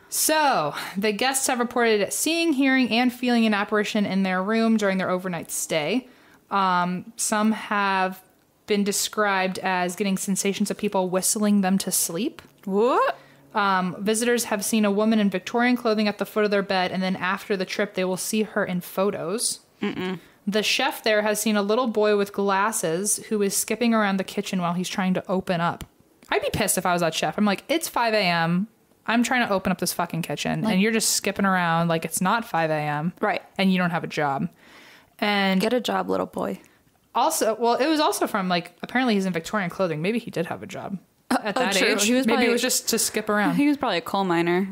So the guests have reported seeing, hearing, and feeling an apparition in their room during their overnight stay. Some have been described as getting sensations of people whistling them to sleep. What? Visitors have seen a woman in Victorian clothing at the foot of their bed, and then after the trip, they will see her in photos. The chef there has seen a little boy with glasses who is skipping around the kitchen while he's trying to open up. I'd be pissed if I was that chef. I'm like, it's 5 a.m. I'm trying to open up this fucking kitchen, and you're just skipping around like it's not 5 a.m. Right. And you don't have a job. And get a job, little boy. Also, well, it was also from like, apparently he's in Victorian clothing. Maybe he did have a job at that age. He was Maybe it was just to skip around. He was probably a coal miner.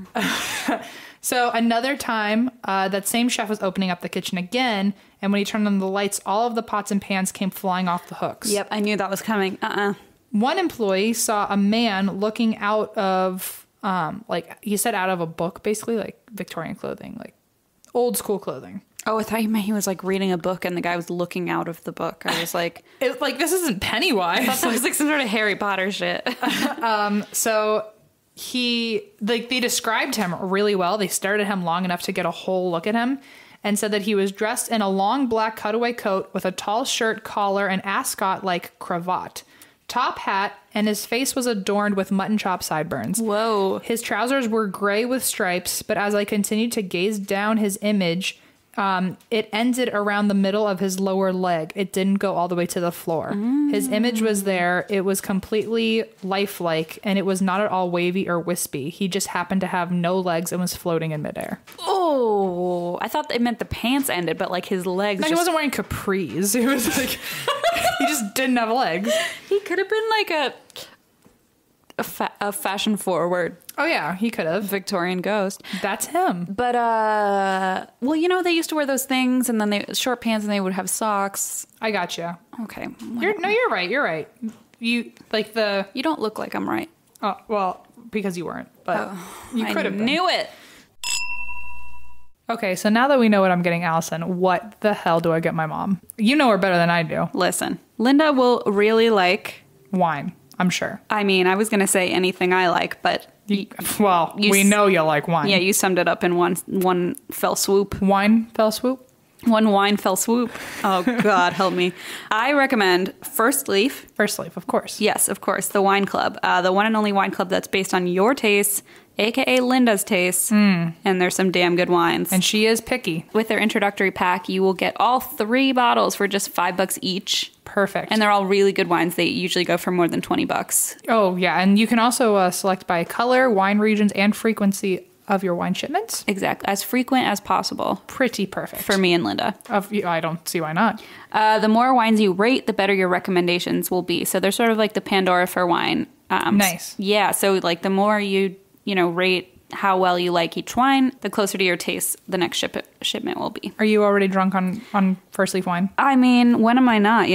So another time, that same chef was opening up the kitchen again, and when he turned on the lights, all of the pots and pans came flying off the hooks. Yep, I knew that was coming. One employee saw a man looking out of, like he said, out of a book, basically, like Victorian clothing, like old school clothing. Oh, I thought you meant he was like reading a book and the guy was looking out of the book. I was like, this isn't Pennywise. I thought that was like some sort of Harry Potter shit. So they described him really well. They stared at him long enough to get a whole look at him and said that he was dressed in a long black cutaway coat with a tall shirt, collar, and ascot-like cravat, top hat, and his face was adorned with mutton chop sideburns. Whoa. His trousers were gray with stripes, but as I continued to gaze down his image, it ended around the middle of his lower leg. It didn't go all the way to the floor. His image was there. It was completely lifelike, and it was not at all wavy or wispy. He just happened to have no legs and was floating in midair. Oh, I thought it meant the pants ended, but like his legs. No, he wasn't wearing capris. He was like, he just didn't have legs. He could have been like a fashion forward Oh yeah, he could have. Victorian ghost. That's him. But well, you know, they used to wear those things, and then they short pants, and they would have socks. I got you. Okay. You're right. You're right. You like the. You don't look like I'm right. Oh well, because you weren't. But you could have. Knew it. Okay, so now that we know what I'm getting Allison, what the hell do I get my mom? You know her better than I do. Listen, Linda will really like wine. I'm sure. I mean, I was gonna say anything I like, but we know you like wine. Yeah, you summed it up in one fell swoop. Wine fell swoop. One wine fell swoop. Oh God, help me! I recommend First Leaf. First Leaf, of course. Yes, of course, the wine club, the one and only wine club that's based on your tastes, aka Linda's tastes, and there's some damn good wines. And she is picky. With their introductory pack, you will get all 3 bottles for just $5 each. Perfect. And they're all really good wines. They usually go for more than $20. Oh yeah, and you can also select by color, wine regions, and frequency of your wine shipments. Exactly, as frequent as possible. Pretty perfect for me and Linda. I don't see why not. The more wines you rate, the better your recommendations will be. So they're sort of like the Pandora for wine. Nice. Yeah. So like the more you rate how well you like each wine, the closer to your taste the next shipment will be. Are you already drunk on First Leaf wine? I mean, when am I not,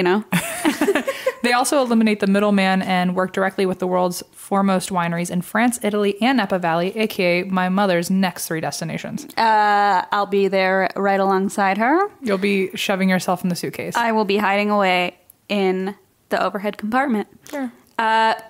They also eliminate the middleman and work directly with the world's foremost wineries in France, Italy, and Napa Valley, aka my mother's next 3 destinations. I'll be there right alongside her. You'll be shoving yourself in the suitcase. I will be hiding away in the overhead compartment. Sure.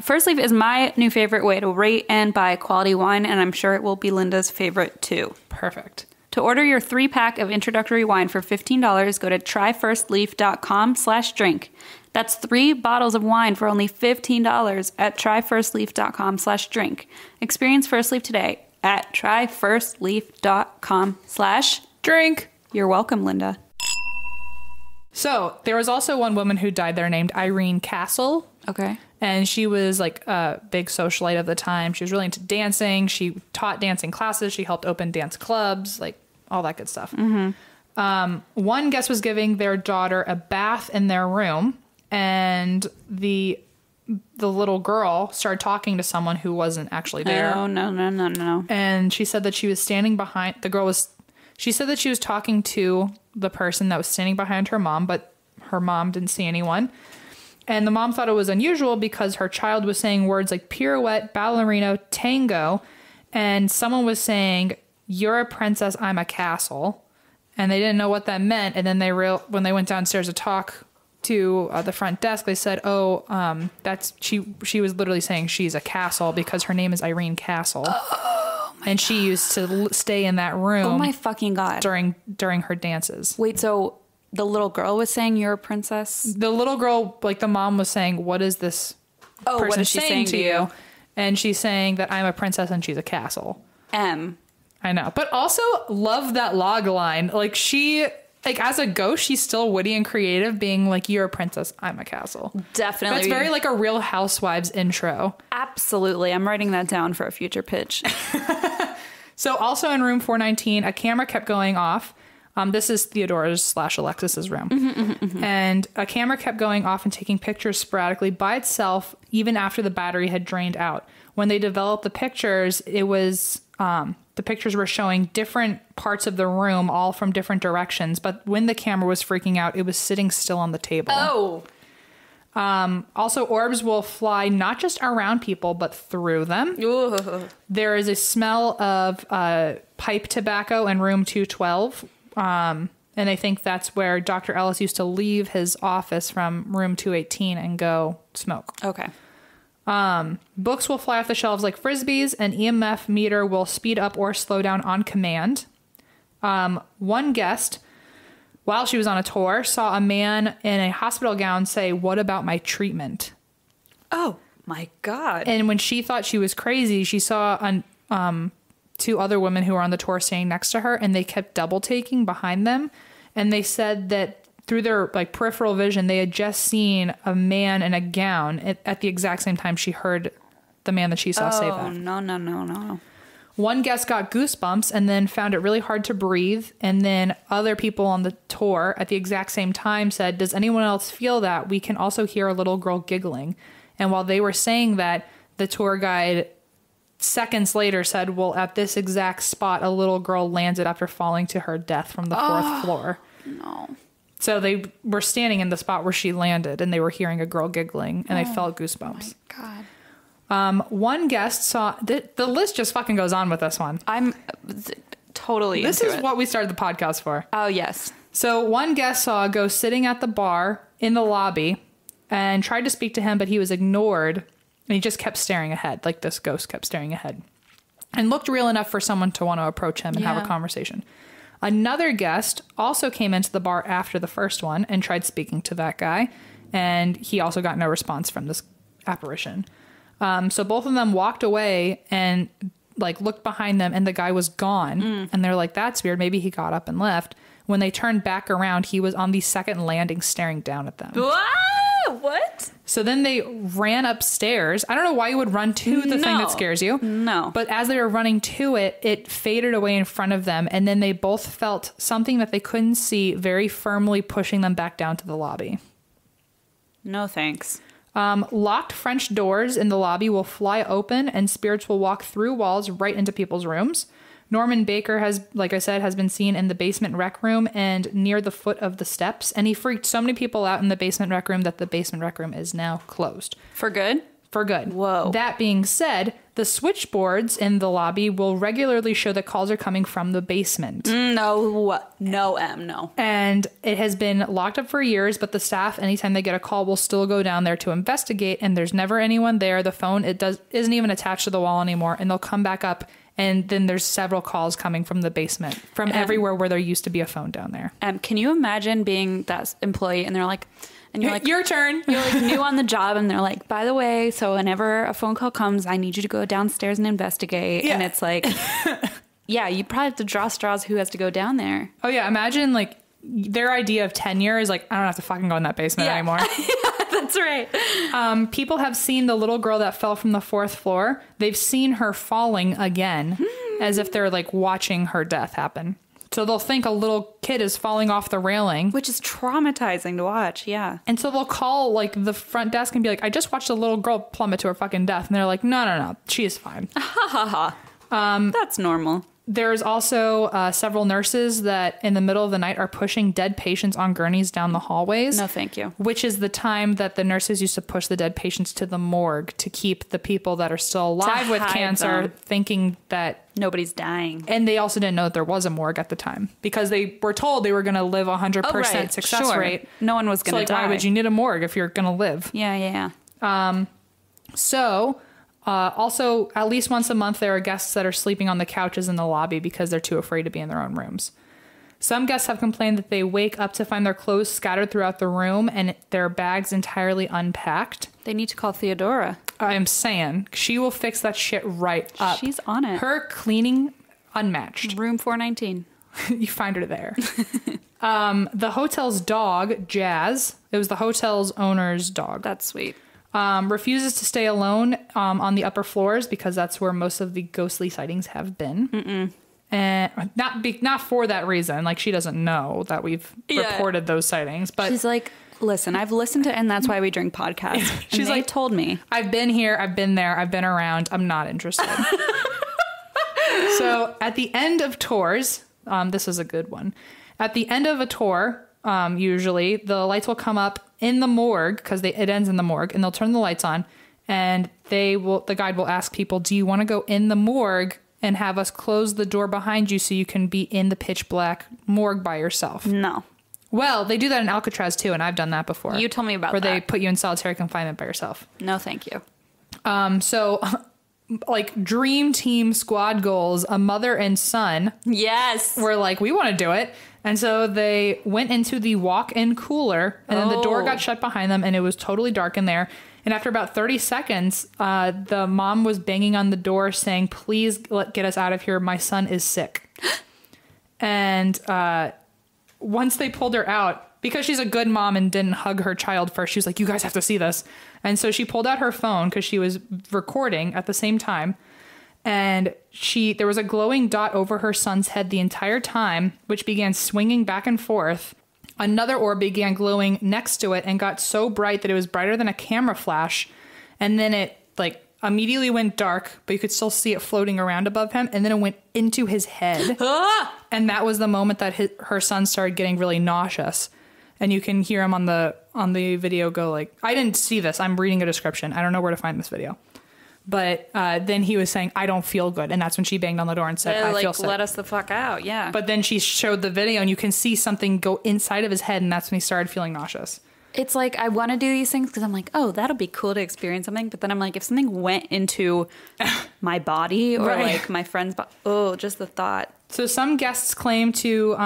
First Leaf is my new favorite way to rate and buy quality wine, and I'm sure it will be Linda's favorite too. Perfect. To order your 3-pack of introductory wine for $15, go to tryfirstleaf.com/drink. That's 3 bottles of wine for only $15 at tryfirstleaf.com/drink. Experience First Leaf today at tryfirstleaf.com/drink. You're welcome, Linda. So there was also one woman who died there named Irene Castle. Okay. And she was like a big socialite of the time. She was really into dancing. She taught dancing classes. She helped open dance clubs, like all that good stuff. Mm-hmm. One guest was giving their daughter a bath in their room, and the little girl started talking to someone who wasn't actually there. Oh, no. And she said that she was standing behind, she said that she was talking to the person that was standing behind her mom, but her mom didn't see anyone. And the mom thought it was unusual because her child was saying words like pirouette, ballerino, tango, and someone was saying, "You're a princess, I'm a castle." And they didn't know what that meant. And then when they went downstairs to talk to the front desk, they said, that's she was literally saying she's a castle because her name is Irene Castle. Oh, and she used to stay in that room. Oh my fucking God. During her dances. Wait, so the little girl was saying you're a princess? The little girl, like the mom was saying, what is this person what is she saying to you? And she's saying that I'm a princess and she's a castle. I know. But also love that log line. Like as a ghost, she's still witty and creative, being like, you're a princess, I'm a castle. Definitely. That's very like a Real Housewives intro. Absolutely. I'm writing that down for a future pitch. So also in room 419, a camera kept going off. This is Theodora's / Alexis's room. And a camera kept going off and taking pictures sporadically by itself, even after the battery had drained out. When they developed the pictures, it was, the pictures were showing different parts of the room, all from different directions. But when the camera was freaking out, it was sitting still on the table. Oh. Also, orbs will fly not just around people, but through them. Ooh. There is a smell of pipe tobacco in room 212. And I think that's where Dr. Ellis used to leave his office from room 218 and go smoke. Okay. Books will fly off the shelves like frisbees. An EMF meter will speed up or slow down on command. One guest, while she was on a tour, saw a man in a hospital gown say, "What about my treatment?" Oh, my God. And when she thought she was crazy, she saw 2 other women who were on the tour standing next to her, and they kept double taking behind them. And they said that through their like peripheral vision, they had just seen a man in a gown at the exact same time she heard the man that she saw say that. Oh, no. One guest got goosebumps and then found it really hard to breathe. And then other people on the tour at the exact same time said, "Does anyone else feel that? We can also hear a little girl giggling." And while they were saying that, the tour guide seconds later said, well, at this exact spot, a little girl landed after falling to her death from the fourth floor. No. So they were standing in the spot where she landed, and they were hearing a girl giggling, and they felt goosebumps. Oh my God. One guest saw... The list just fucking goes on with this one. I'm totally This into is it. what we started the podcast for. Oh, yes. So one guest saw a ghost sitting at the bar in the lobby and tried to speak to him, but he was ignored, and he just kept staring ahead, like this ghost kept staring ahead, and looked real enough for someone to want to approach him and have a conversation. Another guest also came into the bar after the first one and tried speaking to that guy, and he also got no response from this apparition. So both of them walked away and like looked behind them, and the guy was gone. And they're like, that's weird. Maybe he got up and left. When they turned back around, he was on the second landing staring down at them. What? So then they ran upstairs. I don't know why you would run to the thing that scares you. No. But as they were running to it, it faded away in front of them. And then they both felt something that they couldn't see very firmly pushing them back down to the lobby. No, thanks. Locked French doors in the lobby will fly open, and spirits will walk through walls right into people's rooms. Norman Baker has, like I said, has been seen in the basement rec room and near the foot of the steps. And he freaked so many people out in the basement rec room that the basement rec room is now closed. For good? For good. Whoa. That being said, the switchboards in the lobby will regularly show that calls are coming from the basement. No, no. And it has been locked up for years, but the staff, anytime they get a call, will still go down there to investigate, and there's never anyone there. The phone isn't even attached to the wall anymore, and they'll come back up, and then there's several calls coming from the basement, from everywhere where there used to be a phone down there. Can you imagine being that employee, and they're like... And you're like, your turn. You're like new on the job, and they're like, by the way, so whenever a phone call comes, I need you to go downstairs and investigate. Yeah. And it's like, yeah, you probably have to draw straws who has to go down there. Oh yeah, imagine like their idea of tenure is like, I don't have to fucking go in that basement anymore. Yeah, that's right. People have seen the little girl that fell from the fourth floor. They've seen her falling again, as if they're like watching her death happen. So they'll think a little kid is falling off the railing. Which is traumatizing to watch, yeah. And so they'll call like the front desk and be like, I just watched a little girl plummet to her fucking death. And they're like, no, she is fine. Ha ha ha. That's normal. There's also several nurses that in the middle of the night are pushing dead patients on gurneys down the hallways. No, thank you. Which is the time that the nurses used to push the dead patients to the morgue to keep the people that are still alive with cancer thinking that nobody's dying. And they also didn't know that there was a morgue at the time because they were told they were going to live 100% success rate. No one was going to die. Why would you need a morgue if you're going to live? Yeah. Also, at least once a month, there are guests that are sleeping on the couches in the lobby because they're too afraid to be in their own rooms. Some guests have complained that they wake up to find their clothes scattered throughout the room and their bags entirely unpacked. They need to call Theodora. I am saying she will fix that shit right up. She's on it. Her cleaning, unmatched. Room 419. You find her there. The hotel's dog, Jazz, it was the hotel's owner's dog. That's sweet. Refuses to stay alone on the upper floors because that's where most of the ghostly sightings have been. And not for that reason. Like, she doesn't know that we've reported those sightings. But she's like, listen, I've listened to, and that's why we drink podcasts. She's like, told me. I've been here, I've been there, I've been around. I'm not interested. So at the end of tours, this is a good one. At the end of a tour, usually the lights will come up in the morgue because it ends in the morgue, and they'll turn the lights on, and the guide will ask people, do you want to go in the morgue and have us close the door behind you so you can be in the pitch black morgue by yourself? No. Well, they do that in Alcatraz too, and I've done that before. You told me about where that. Where they put you in solitary confinement by yourself. No, thank you. So like dream team squad goals, a mother and son. Yes. Were like, we want to do it. And so they went into the walk-in cooler, and then the door got shut behind them, and it was totally dark in there. And after about 30 seconds, the mom was banging on the door saying, please get us out of here. My son is sick. And once they pulled her out, because she's a good mom and didn't hug her child first, she was like, you guys have to see this. And so she pulled out her phone because she was recording at the same time. And there was a glowing dot over her son's head the entire time, which began swinging back and forth. Another orb began glowing next to it and got so bright that it was brighter than a camera flash. And then it like immediately went dark, but you could still see it floating around above him, and then it went into his head. And that was the moment that her son started getting really nauseous. And you can hear him on the video go like, I didn't see this. I'm reading a description. I don't know where to find this video. But then he was saying, I don't feel good. And that's when she banged on the door and said, I feel sick. Let us the fuck out. Yeah. But then she showed the video and you can see something go inside of his head. And that's when he started feeling nauseous. It's like, I want to do these things because I'm like, oh, that'll be cool to experience something. But then I'm like, if something went into my body or like my friend's body, just the thought. So some guests claim to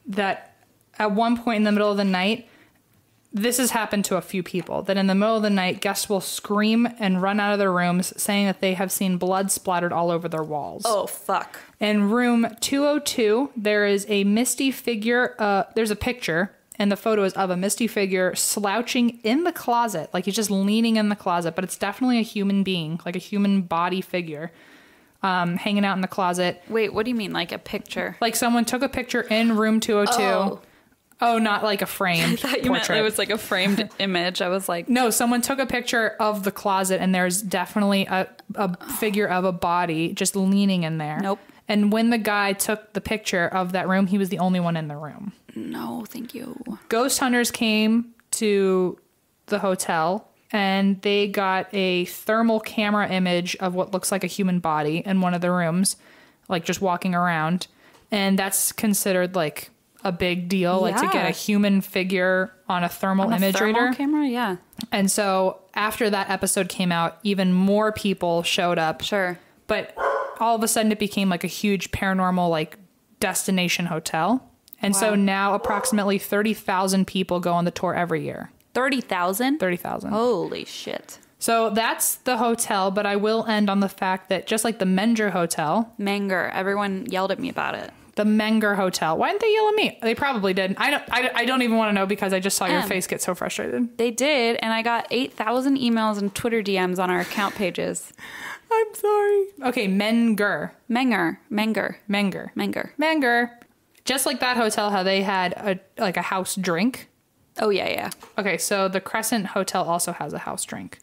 that at one point in the middle of the night, this has happened to a few people, that in the middle of the night, guests will scream and run out of their rooms saying that they have seen blood splattered all over their walls. Oh, fuck. In room 202, there is a misty figure. There's a picture, and the photo is of a misty figure slouching in the closet. Like he's just leaning in the closet, but it's definitely a human being, like a human body figure, hanging out in the closet. Wait, what do you mean, like a picture? Like someone took a picture in room 202. Oh, not like a framed I thought you portrait. meant it was like a framed image. I was like... No, someone took a picture of the closet and there's definitely a figure of a body just leaning in there. Nope. And when the guy took the picture of that room, he was the only one in the room. No, thank you. Ghost hunters came to the hotel and they got a thermal camera image of what looks like a human body in one of the rooms, like just walking around. And that's considered like... a big deal, like to get a human figure on a thermal image reader camera. Yeah. And so after that episode came out, even more people showed up. Sure. But all of a sudden it became like a huge paranormal like destination hotel. And so now approximately 30,000 people go on the tour every year. 30,000? 30,000. Holy shit. So that's the hotel, but I will end on the fact that just like the Menger Hotel. Menger. Everyone yelled at me about it. The Menger Hotel. Why didn't they yell at me? They probably did. I don't even want to know because I just saw your face get so frustrated. They did, and I got 8,000 emails and Twitter DMs on our account pages. I'm sorry. Okay, Menger. Just like that hotel, how they had a house drink. Oh, yeah. Okay, so the Crescent Hotel also has a house drink.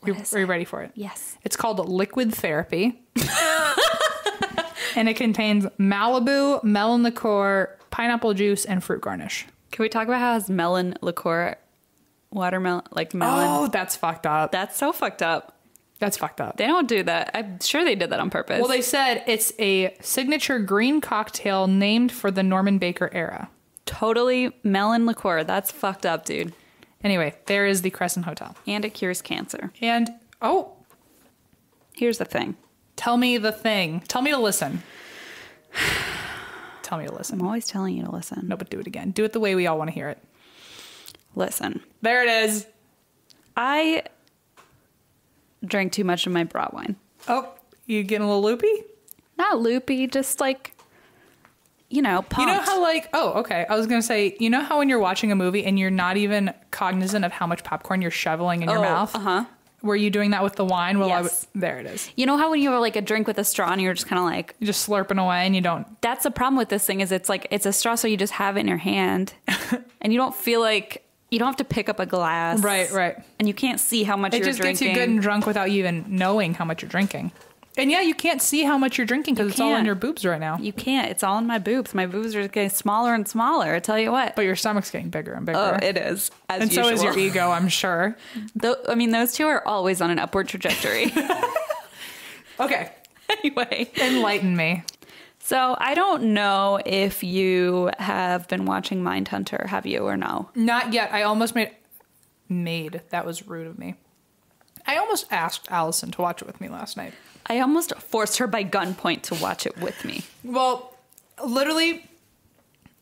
Are you ready for it? Yes. It's called Liquid Therapy. And it contains Malibu, melon liqueur, pineapple juice, and fruit garnish. Can we talk about how it has melon liqueur, watermelon, like melon? Oh, that's fucked up. That's so fucked up. That's fucked up. They don't do that. I'm sure they did that on purpose. Well, they said it's a signature green cocktail named for the Norman Baker era. Totally melon liqueur. That's fucked up, dude. Anyway, there is the Crescent Hotel. And it cures cancer. And, here's the thing. Tell me the thing. Tell me to listen. Tell me to listen. I'm always telling you to listen. No, but do it again. Do it the way we all want to hear it. Listen. There it is. I drank too much of my brat wine. Oh, you getting a little loopy? Not loopy, just like, pumped. You know how okay. I was going to say, you know how when you're watching a movie and you're not even cognizant of how much popcorn you're shoveling in your mouth? Uh-huh. Were you doing that with the wine? Well, yes. There it is. You know how when you have like a drink with a straw and you're just kind of like... You're just slurping away and you don't... That's the problem with this thing is it's like, it's a straw so you just have it in your hand and you don't feel like... You don't have to pick up a glass. Right. And you can't see how much you're drinking. It just gets you good and drunk without you even knowing how much you're drinking. And yeah, you can't see how much you're drinking because it's all in your boobs right now. You can't. It's all in my boobs. My boobs are getting smaller and smaller. I tell you what. But your stomach's getting bigger and bigger. Oh, it is. As usual. So is your ego, I'm sure. Those two are always on an upward trajectory. Okay. Anyway. Enlighten me. So I don't know if you have been watching Mindhunter, have you, or no? Not yet. I almost made. That was rude of me. I almost asked Allison to watch it with me last night. I almost forced her by gunpoint to watch it with me. Well, literally,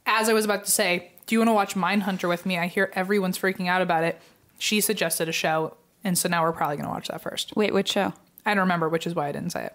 as I was about to say, do you want to watch Mindhunter with me? I hear everyone's freaking out about it. She suggested a show, and so now we're probably going to watch that first. Wait, which show? I don't remember, which is why I didn't say it.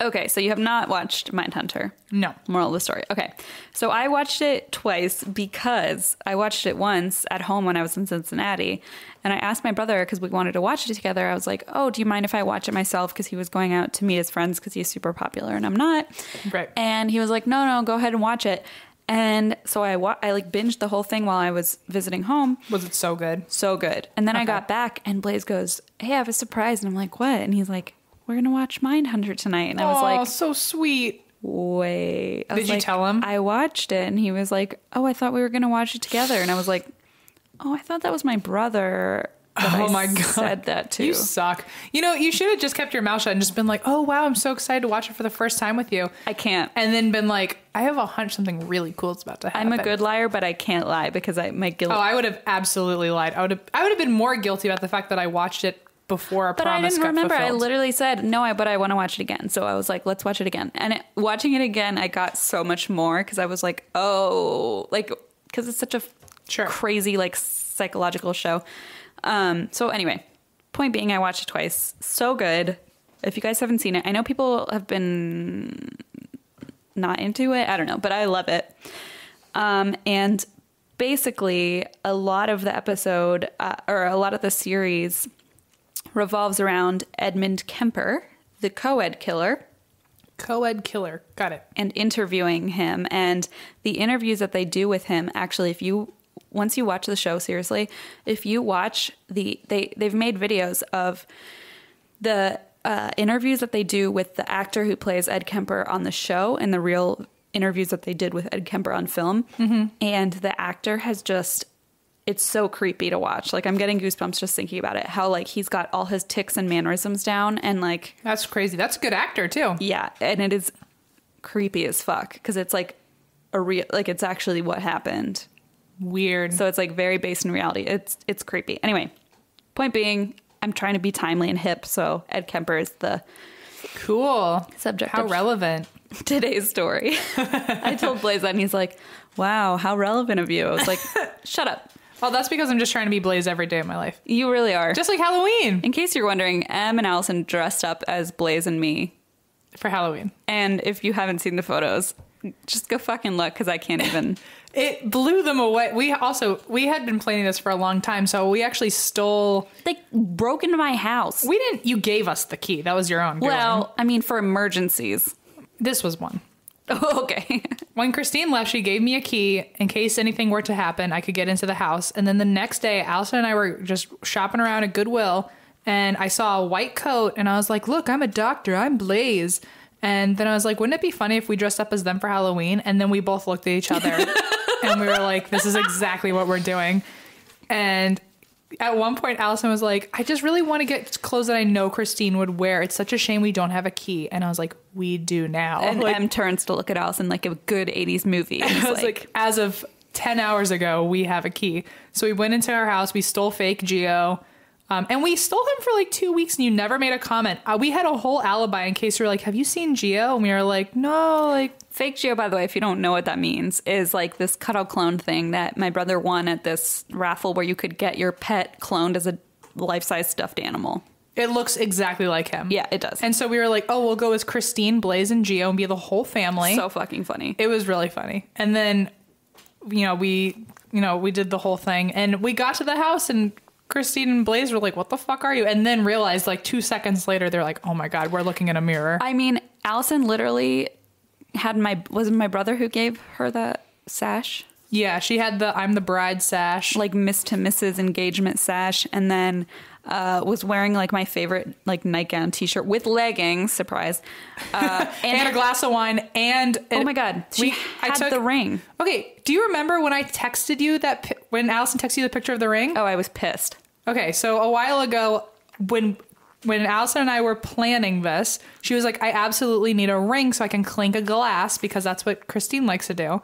Okay, so you have not watched Mindhunter. No. Moral of the story. Okay. So I watched it twice because I watched it once at home when I was in Cincinnati. And I asked my brother, because we wanted to watch it together, I was like, oh, do you mind if I watch it myself? Because he was going out to meet his friends because he's super popular and I'm not. Right. And he was like, no, go ahead and watch it. And so I like binged the whole thing while I was visiting home. Was it so good? So good. And then I got back and Blaze goes, hey, I have a surprise. And I'm like, what? And he's like, we're going to watch Mindhunter tonight. And I was like, so sweet. Wait. Did you tell him? I watched it. And he was like, oh, I thought we were going to watch it together. And I was like, oh, I thought that was my brother. Oh my God. Said that too. You suck. You know, you should have just kept your mouth shut and just been like, oh, wow, I'm so excited to watch it for the first time with you. I can't. And then been like, I have a hunch something really cool is about to happen. I'm a good liar, but I can't lie because my guilt. Oh, I would have absolutely lied. I would have been more guilty about the fact that I watched it before a promise got fulfilled. But I didn't remember. I literally said, no, but I want to watch it again. So I was like, let's watch it again. And watching it again, I got so much more because I was like, oh, like, because it's such a crazy, like, psychological show. So anyway, point being, I watched it twice. So good. If you guys haven't seen it, I know people have been not into it. I don't know, but I love it. And basically a lot of the episode or a lot of the series revolves around Edmund Kemper, the co-ed killer. Co-ed killer. Got it. And interviewing him. And the interviews that they do with him, actually, once you watch the show, seriously, if you watch they've made videos of the interviews that they do with the actor who plays Ed Kemper on the show and the real interviews that they did with Ed Kemper on film. Mm-hmm. And the actor has it's so creepy to watch. Like, I'm getting goosebumps just thinking about it. How, like, he's got all his tics and mannerisms down and, like... That's crazy. That's a good actor, too. Yeah. And it is creepy as fuck because it's, like, it's actually what happened. Weird. So it's, like, very based in reality. It's creepy. Anyway, point being, I'm trying to be timely and hip, so Ed Kemper is the... Cool. Subject How relevant. Today's story. I told Blaze that and he's like, wow, how relevant of you. I was like, shut up. Well, that's because I'm just trying to be Blaze every day of my life. You really are. Just like Halloween. In case you're wondering, Em and Allison dressed up as Blaze and me. For Halloween. And if you haven't seen the photos, just go fucking look because I can't even. It blew them away. We had been planning this for a long time, so we actually stole... They broke into my house. We didn't... You gave us the key. That was your own doing. Well, I mean, for emergencies. This was one. Oh, okay. When Christine left, she gave me a key in case anything were to happen. I could get into the house. And then the next day, Allison and I were just shopping around at Goodwill, and I saw a white coat, and I was like, look, I'm a doctor. I'm Blaze. And then I was like, wouldn't it be funny if we dressed up as them for Halloween? And then we both looked at each other, and we were like, this is exactly what we're doing. And at one point, Allison was like, I just really want to get clothes that I know Christine would wear. It's such a shame we don't have a key. And I was like, we do now. And like, Em turns to look at Allison like a good 80s movie. And I was like, as of 10 hours ago, we have a key. So we went into our house. We stole fake Geo. And we stole him for like 2 weeks and you never made a comment. We had a whole alibi in case you were like, have you seen Geo? And we were like, no, like... Fake Geo, by the way, if you don't know what that means, is like this cutout clone thing that my brother won at this raffle where you could get your pet cloned as a life-size stuffed animal. It looks exactly like him. Yeah, it does. And so we were like, oh, we'll go as Christine, Blaze, and Geo and be the whole family. So fucking funny. It was really funny. And then, we did the whole thing. And we got to the house and Christine and Blaze were like, what the fuck are you? And then realized like 2 seconds later, they're like, oh my God, we're looking in a mirror. I mean, Allison literally was it my brother who gave her the sash? Yeah, she had the I'm the bride sash. Like Miss to Mrs. engagement sash. And then was wearing like my favorite like nightgown t-shirt with leggings, surprise. And a glass of wine and... oh my God, she had the ring. Okay, do you remember when I texted you when Allison texted you the picture of the ring? Oh, I was pissed. Okay, so a while ago when Allison and I were planning this, she was like, I absolutely need a ring so I can clink a glass because that's what Christine likes to do.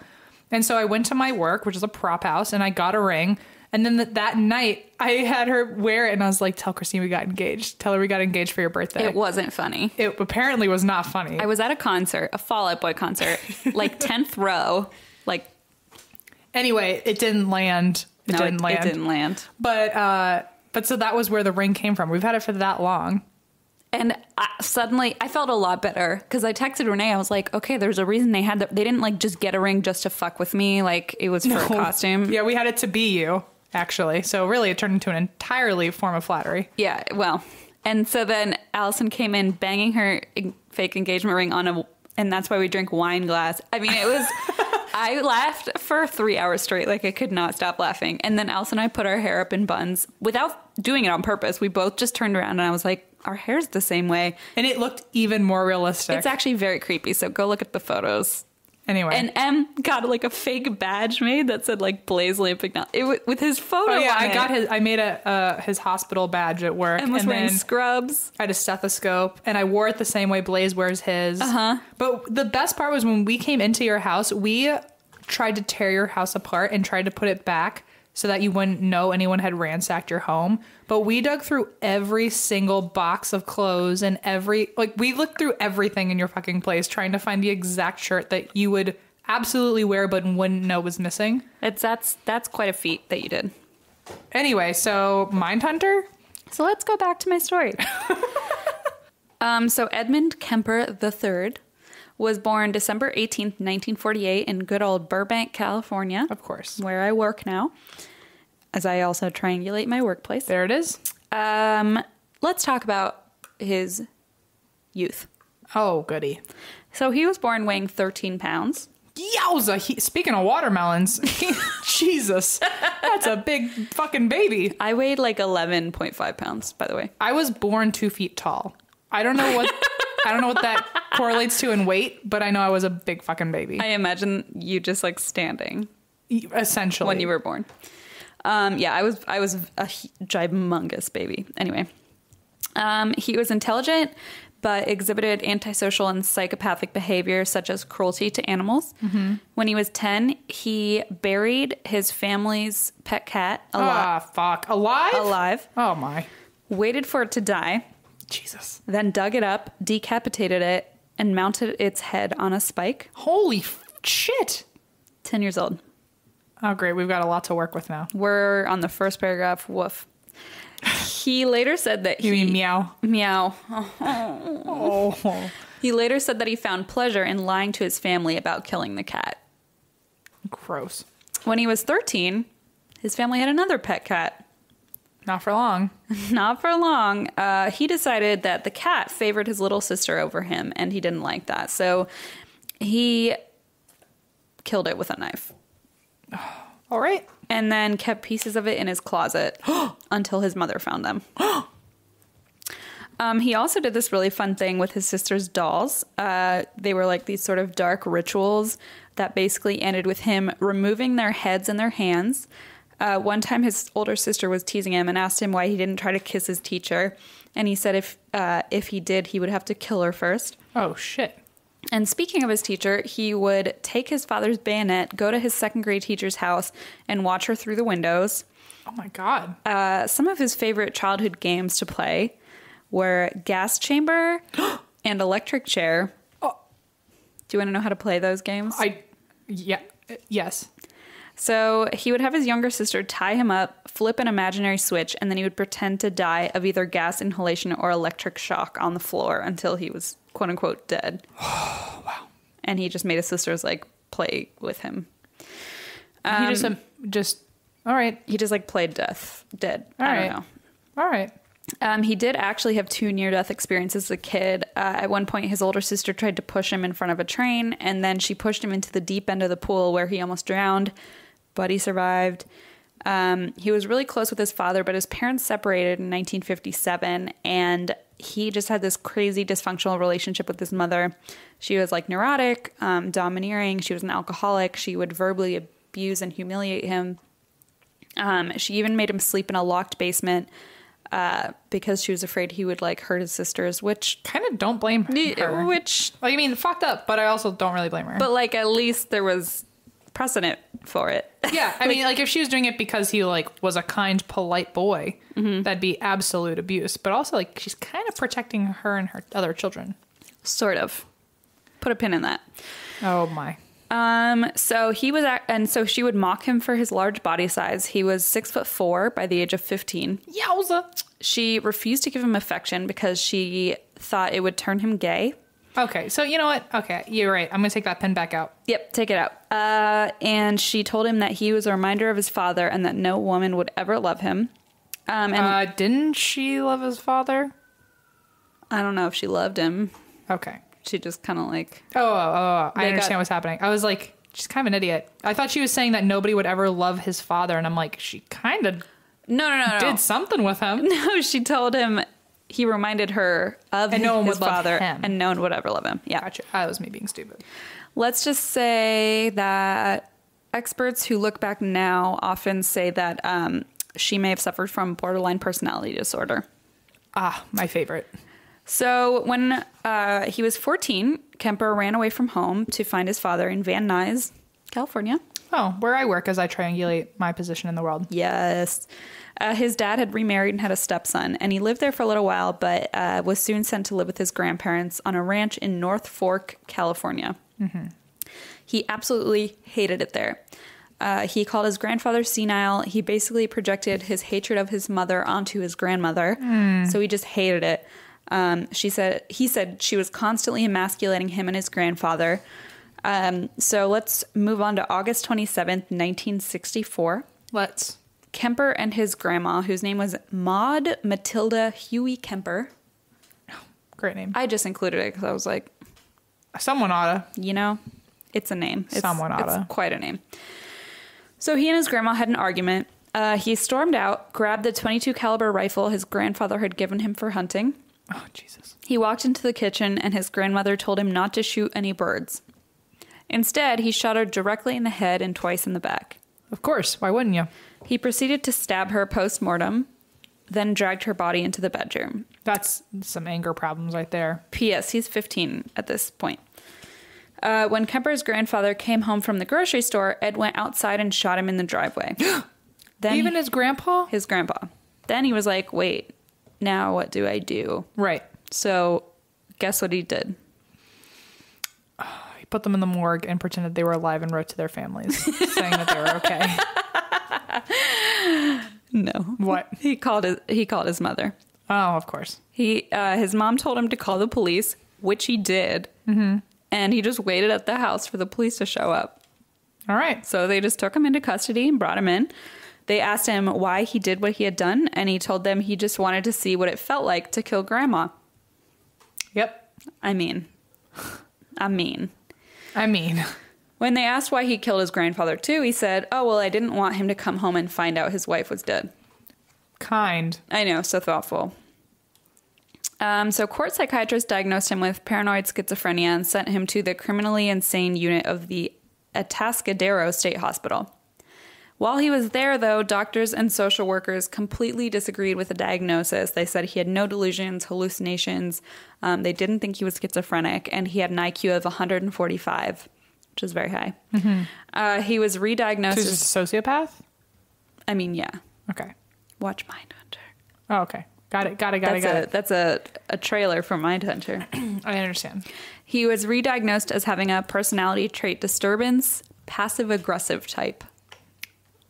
And so I went to my work, which is a prop house, and I got a ring. And then that night, I had her wear it, and I was like, tell Christine we got engaged. Tell her we got engaged for your birthday. It wasn't funny. It apparently was not funny. I was at a concert, a Fall Out Boy concert, like 10th row. Like, anyway, it didn't land. It didn't land. But so that was where the ring came from. We've had it for that long. And suddenly I felt a lot better because I texted Renee. I was like, okay, there's a reason they didn't like just get a ring just to fuck with me. Like it was for a costume. Yeah, we had it to be you, actually. So really it turned into an entirely form of flattery. Yeah, well. And so then Allison came in banging her fake engagement ring on and that's why we drink wine glass. I mean, it was... I laughed for 3 hours straight. Like, I could not stop laughing. And then Elsa and I put our hair up in buns without doing it on purpose. We both just turned around and I was like, our hair's the same way. And it looked even more realistic. It's actually very creepy. So go look at the photos. Anyway. And M got like a fake badge made that said like Blaze Olympic now. With his photo on it. I made his hospital badge at work. And was wearing scrubs. I had a stethoscope and I wore it the same way Blaze wears his. But the best part was when we came into your house, we tried to tear your house apart and tried to put it back so that you wouldn't know anyone had ransacked your home. But we dug through every single box of clothes and we looked through everything in your fucking place trying to find the exact shirt that you would absolutely wear but wouldn't know was missing. That's quite a feat that you did. Anyway, so Mindhunter? So let's go back to my story. So Edmund Kemper III was born December 18th, 1948 in good old Burbank, California. Of course. Where I work now, as I also triangulate my workplace. There it is. Let's talk about his youth. Oh, goody. So he was born weighing 13 pounds. Yowza! Speaking of watermelons, Jesus, that's a big fucking baby. I weighed like 11.5 pounds, by the way. I was born 2 feet tall. I don't know what that correlates to in weight, but I know I was a big fucking baby. I imagine you just like standing. Essentially. When you were born. Yeah, I was a gymongous baby. Anyway, he was intelligent, but exhibited antisocial and psychopathic behavior such as cruelty to animals. When he was 10, he buried his family's pet cat alive. Ah, fuck. Alive? Alive. Oh, my. Waited for it to die. Jesus. Then dug it up, decapitated it, and mounted its head on a spike. Holy shit. 10 years old. Oh, great. We've got a lot to work with now. We're on the first paragraph. Woof. He later said that You mean meow? Meow. Oh. He later said that he found pleasure in lying to his family about killing the cat. Gross. When he was 13, his family had another pet cat. Not for long. Not for long. He decided that the cat favored his little sister over him, and he didn't like that. So he killed it with a knife. All right. And then kept pieces of it in his closet until his mother found them. He also did this really fun thing with his sister's dolls. They were like these sort of dark rituals that basically ended with him removing their heads and their hands. One time his older sister was teasing him and asked him why he didn't try to kiss his teacher. And he said if he did, he would have to kill her first. Oh, shit. And speaking of his teacher, he would take his father's bayonet, go to his second grade teacher's house, and watch her through the windows. Oh, my God. Some of his favorite childhood games to play were gas chamber and electric chair. Oh. Do you want to know how to play those games? Yes. So he would have his younger sister tie him up, flip an imaginary switch, and then he would pretend to die of either gas inhalation or electric shock on the floor until he was, quote unquote, dead. Oh, wow. And he just made his sisters like play with him. He just all right. He just like played dead. I don't know. All right. He did actually have 2 near-death experiences as a kid. At one point, his older sister tried to push him in front of a train, and then she pushed him into the deep end of the pool where he almost drowned, but he survived. He was really close with his father, but his parents separated in 1957, and he just had this crazy dysfunctional relationship with his mother. She was like neurotic, domineering. She was an alcoholic. She would verbally abuse and humiliate him. She even made him sleep in a locked basement because she was afraid he would like hurt his sisters, which kind of don't blame her. Which, like, I mean, fucked up, but I also don't really blame her. But like, at least there was precedent for it. Yeah, I mean, like if she was doing it because he like was a kind, polite boy, that'd be absolute abuse. But also, like, she's kind of protecting her and her other children. Sort of. Put a pin in that. Oh my. So he was, and so she would mock him for his large body size. He was 6'4" by the age of 15. Yowza. She refused to give him affection because she thought it would turn him gay. Okay, so you know what? Okay, you're right. I'm gonna take that pen back out. Yep, take it out. And she told him that he was a reminder of his father and that no woman would ever love him. And didn't she love his father? I don't know if she loved him. Okay. She just kind of like... Oh, I understand what's happening. I was like, She's kind of an idiot. I thought she was saying that nobody would ever love his father, and I'm like, she kind of no did something with him. No, she told him, he reminded her of his father, and no one would ever love him. Yeah, gotcha. That was me being stupid. Let's just say that experts who look back now often say that she may have suffered from borderline personality disorder. Ah, my favorite. So when he was 14, Kemper ran away from home to find his father in Van Nuys, California. Oh, where I work as I triangulate my position in the world. Yes. His dad had remarried and had a stepson, and he lived there for a little while, but was soon sent to live with his grandparents on a ranch in North Fork, California. Mm-hmm. He absolutely hated it there. He called his grandfather senile. He basically projected his hatred of his mother onto his grandmother. So he just hated it. He said she was constantly emasculating him and his grandfather. So let's move on to August 27th, 1964. Let's. Kemper and his grandma, whose name was Maud Matilda Huey Kemper. Great name. I just included it because I was like, someone oughta. You know, it's a name. Someone oughta. It's quite a name. So he and his grandma had an argument. He stormed out, grabbed the .22 caliber rifle his grandfather had given him for hunting. Oh, Jesus. He walked into the kitchen, and his grandmother told him not to shoot any birds. Instead, he shot her directly in the head and twice in the back. Of course. Why wouldn't you? He proceeded to stab her post-mortem, then dragged her body into the bedroom. That's some anger problems right there. P.S. He's 15 at this point. When Kemper's grandfather came home from the grocery store, Ed went outside and shot him in the driveway. Then Even his grandpa? His grandpa. Then he was like, wait, now what do I do? Right. So guess what he did? He put them in the morgue and pretended they were alive and wrote to their families saying that they were okay. No. What? He called his mother. Oh, of course. His mom told him to call the police, which he did. Mm-hmm. And he just waited at the house for the police to show up. All right. So they just took him into custody and brought him in. They asked him why he did what he had done, and he told them he just wanted to see what it felt like to kill Grandma. Yep. I mean. When they asked why he killed his grandfather too, he said, oh, well, I didn't want him to come home and find out his wife was dead. Kind. I know, so thoughtful. So court psychiatrist diagnosed him with paranoid schizophrenia and sent him to the criminally insane unit of the Atascadero State Hospital. While he was there, though, doctors and social workers completely disagreed with the diagnosis. They said he had no delusions, hallucinations. They didn't think he was schizophrenic, and he had an IQ of 145, which is very high. Mm-hmm. He was re-diagnosed as a sociopath? I mean, yeah. Okay. Watch Mindhunter. Oh, okay. Got it. That's a trailer for Mindhunter. I understand. He was re-diagnosed as having a personality trait disturbance, passive-aggressive type.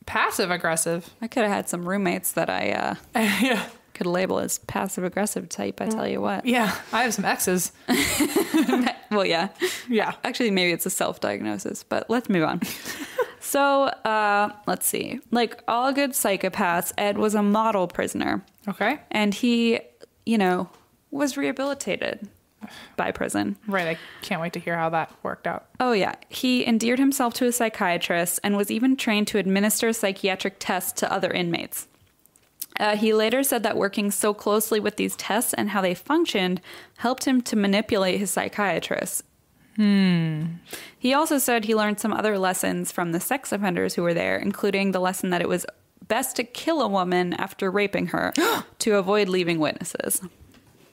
Passive-aggressive? I could have had some roommates that I yeah. could label as passive-aggressive type, I tell you what. Yeah, I have some exes. Well, yeah. Yeah. Actually, maybe it's a self-diagnosis, but let's move on. So, let's see. Like all good psychopaths, Ed was a model prisoner. Okay. And he, was rehabilitated by prison. Right. I can't wait to hear how that worked out. Oh, yeah. He endeared himself to a psychiatrist and was even trained to administer psychiatric tests to other inmates. He later said that working so closely with these tests and how they functioned helped him to manipulate his psychiatrist. He also said he learned some other lessons from the sex offenders who were there, including the lesson that it was best to kill a woman after raping her to avoid leaving witnesses.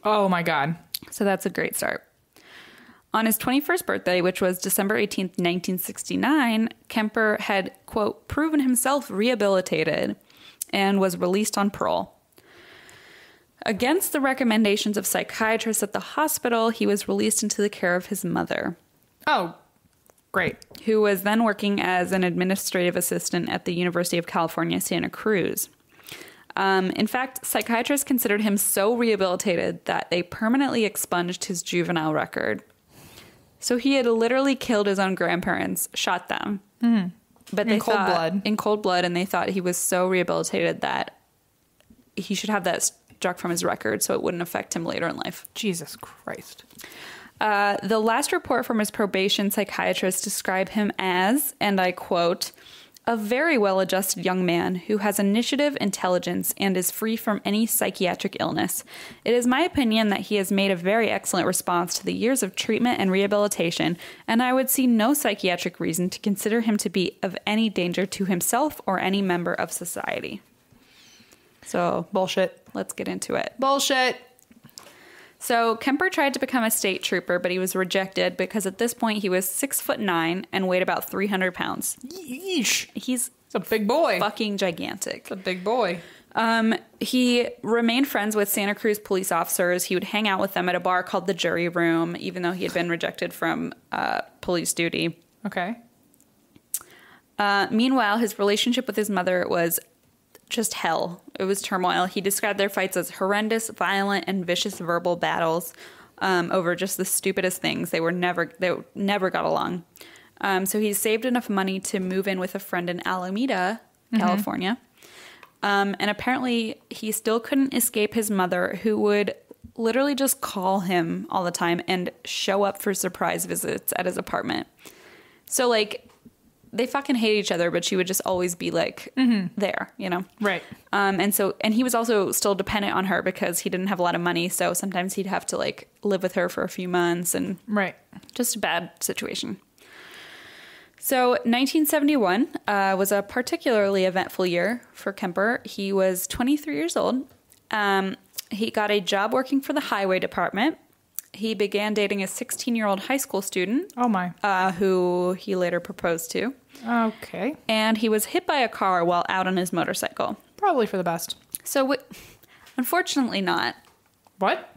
Oh, my God. So that's a great start. On his 21st birthday, which was December 18th, 1969, Kemper had, quote, proven himself rehabilitated and was released on parole. Against the recommendations of psychiatrists at the hospital, he was released into the care of his mother. Oh, great. Who was then working as an administrative assistant at the University of California, Santa Cruz. In fact, psychiatrists considered him so rehabilitated that they permanently expunged his juvenile record. So he had literally killed his own grandparents, shot them. Mm-hmm. But they thought, in cold blood, and they thought he was so rehabilitated that he should have that struck from his record so it wouldn't affect him later in life. Jesus Christ. The last report from his probation psychiatrist described him as, and I quote, a very well-adjusted young man who has initiative, intelligence, and is free from any psychiatric illness. It is my opinion that he has made a very excellent response to the years of treatment and rehabilitation, and I would see no psychiatric reason to consider him to be of any danger to himself or any member of society. So, bullshit. Let's get into it. Bullshit. So Kemper tried to become a state trooper, but he was rejected because at this point he was 6'9" and weighed about 300 pounds. Yeesh. He's a big boy. Fucking gigantic. It's a big boy. He remained friends with Santa Cruz police officers. He would hang out with them at a bar called the Jury Room, even though he had been rejected from police duty. Okay. Meanwhile, his relationship with his mother was just hell. It was turmoil. He described their fights as horrendous, violent, and vicious verbal battles over just the stupidest things. They never got along. So he saved enough money to move in with a friend in Alameda, California. And apparently he still couldn't escape his mother, who would literally just call him all the time and show up for surprise visits at his apartment. So, like, they fucking hate each other, but she would just always be like there, you know? Right. And he was also still dependent on her because he didn't have a lot of money. So sometimes he'd have to like live with her for a few months and just a bad situation. So 1971 was a particularly eventful year for Kemper. He was 23 years old. He got a job working for the highway department. He began dating a 16-year-old high school student. Oh, my. Who he later proposed to. Okay. And he was hit by a car while out on his motorcycle. Probably for the best. So, unfortunately not. What?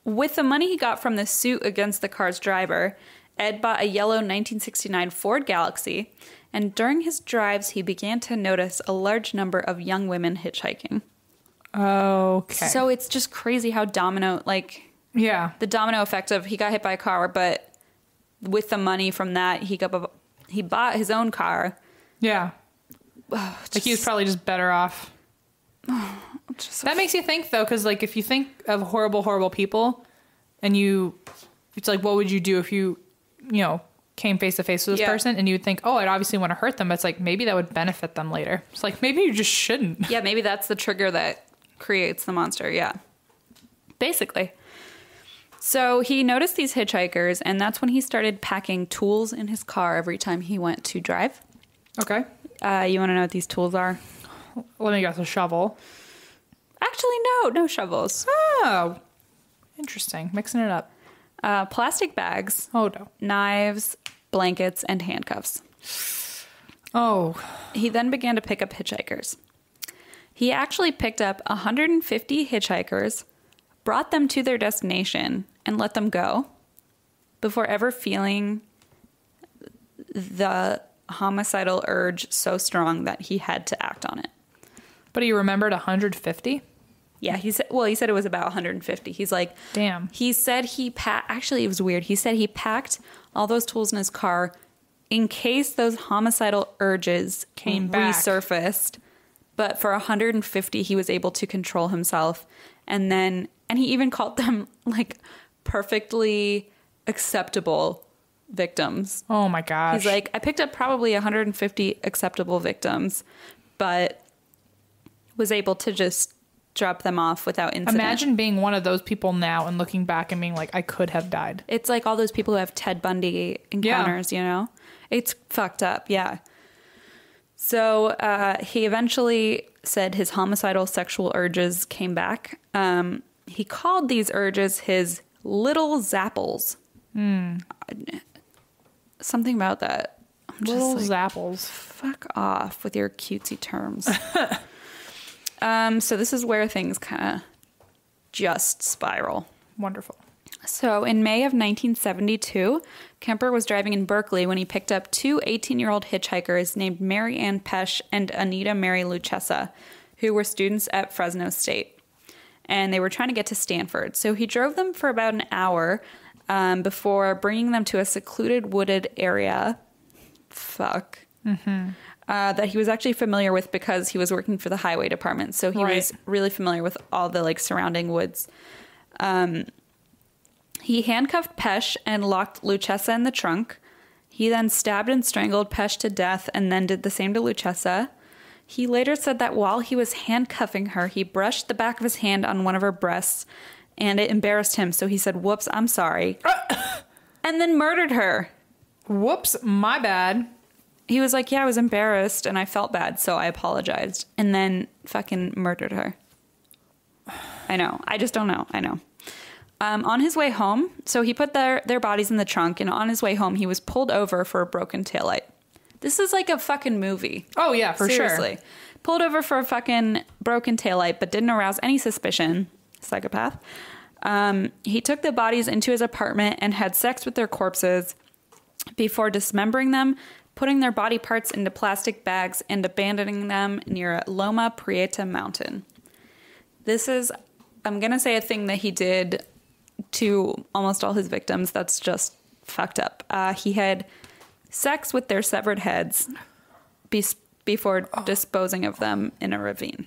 With the money he got from the suit against the car's driver, Ed bought a yellow 1969 Ford Galaxy. And during his drives, he began to notice a large number of young women hitchhiking. Okay. So, it's just crazy how domino, like... Yeah. The domino effect of he got hit by a car, but with the money from that, he bought his own car. Yeah. Like he was probably just better off. That makes you think, though, because like if you think of horrible, horrible people and it's like, what would you do if you came face to face with this person and you would think, oh, I'd obviously want to hurt them. But it's like, maybe that would benefit them later. It's like, maybe you just shouldn't. Yeah, maybe that's the trigger that creates the monster. Yeah. Basically. So he noticed these hitchhikers, and that's when he started packing tools in his car every time he went to drive. Okay. You want to know what these tools are? Let me guess, a shovel. Actually, no shovels. Oh, interesting. Mixing it up. Plastic bags. Oh, no. Knives, blankets, and handcuffs. Oh. He then began to pick up hitchhikers. He actually picked up 150 hitchhikers, brought them to their destination, and let them go before ever feeling the homicidal urge so strong that he had to act on it. But he remembered 150? Yeah, he said it was about 150. He's like, damn. He said actually, it was weird. He said he packed all those tools in his car in case those homicidal urges came back, resurfaced. But for 150, he was able to control himself. And he even called them like perfectly acceptable victims. Oh my gosh. He's like, I picked up probably 150 acceptable victims, but was able to just drop them off without incident. Imagine being one of those people now and looking back and being like, I could have died. It's like all those people who have Ted Bundy encounters, you know? It's fucked up, yeah. So he eventually said his homicidal sexual urges came back. He called these urges his little zapples. Something about that. I'm little just zapples. Fuck off with your cutesy terms. So this is where things kind of just spiral. Wonderful. So in May of 1972, Kemper was driving in Berkeley when he picked up two 18-year-old hitchhikers named Mary Ann Pesch and Anita Mary Lucchesa, who were students at Fresno State. And they were trying to get to Stanford. So he drove them for about an hour before bringing them to a secluded wooded area. That he was actually familiar with because he was working for the highway department. So he was really familiar with all the like surrounding woods. He handcuffed Pesh and locked Luchessa in the trunk. He then stabbed and strangled Pesh to death and then did the same to Luchessa. He later said that while he was handcuffing her, he brushed the back of his hand on one of her breasts and it embarrassed him. So he said, "Whoops, I'm sorry." And then murdered her. Whoops, my bad. He was like, "Yeah, I was embarrassed and I felt bad, so I apologized." And then fucking murdered her. I know. I just don't know. I know. On his way home, so he put their bodies in the trunk, and on his way home, he was pulled over for a broken taillight. This is like a fucking movie. Oh, yeah, for Seriously. sure. Pulled over for a fucking broken taillight, but didn't arouse any suspicion. Psychopath. He took the bodies into his apartment and had sex with their corpses before dismembering them, putting their body parts into plastic bags, and abandoning them near Loma Prieta Mountain. This is, I'm going to say, a thing that he did to almost all his victims that's just fucked up. He had sex with their severed heads before disposing of them in a ravine.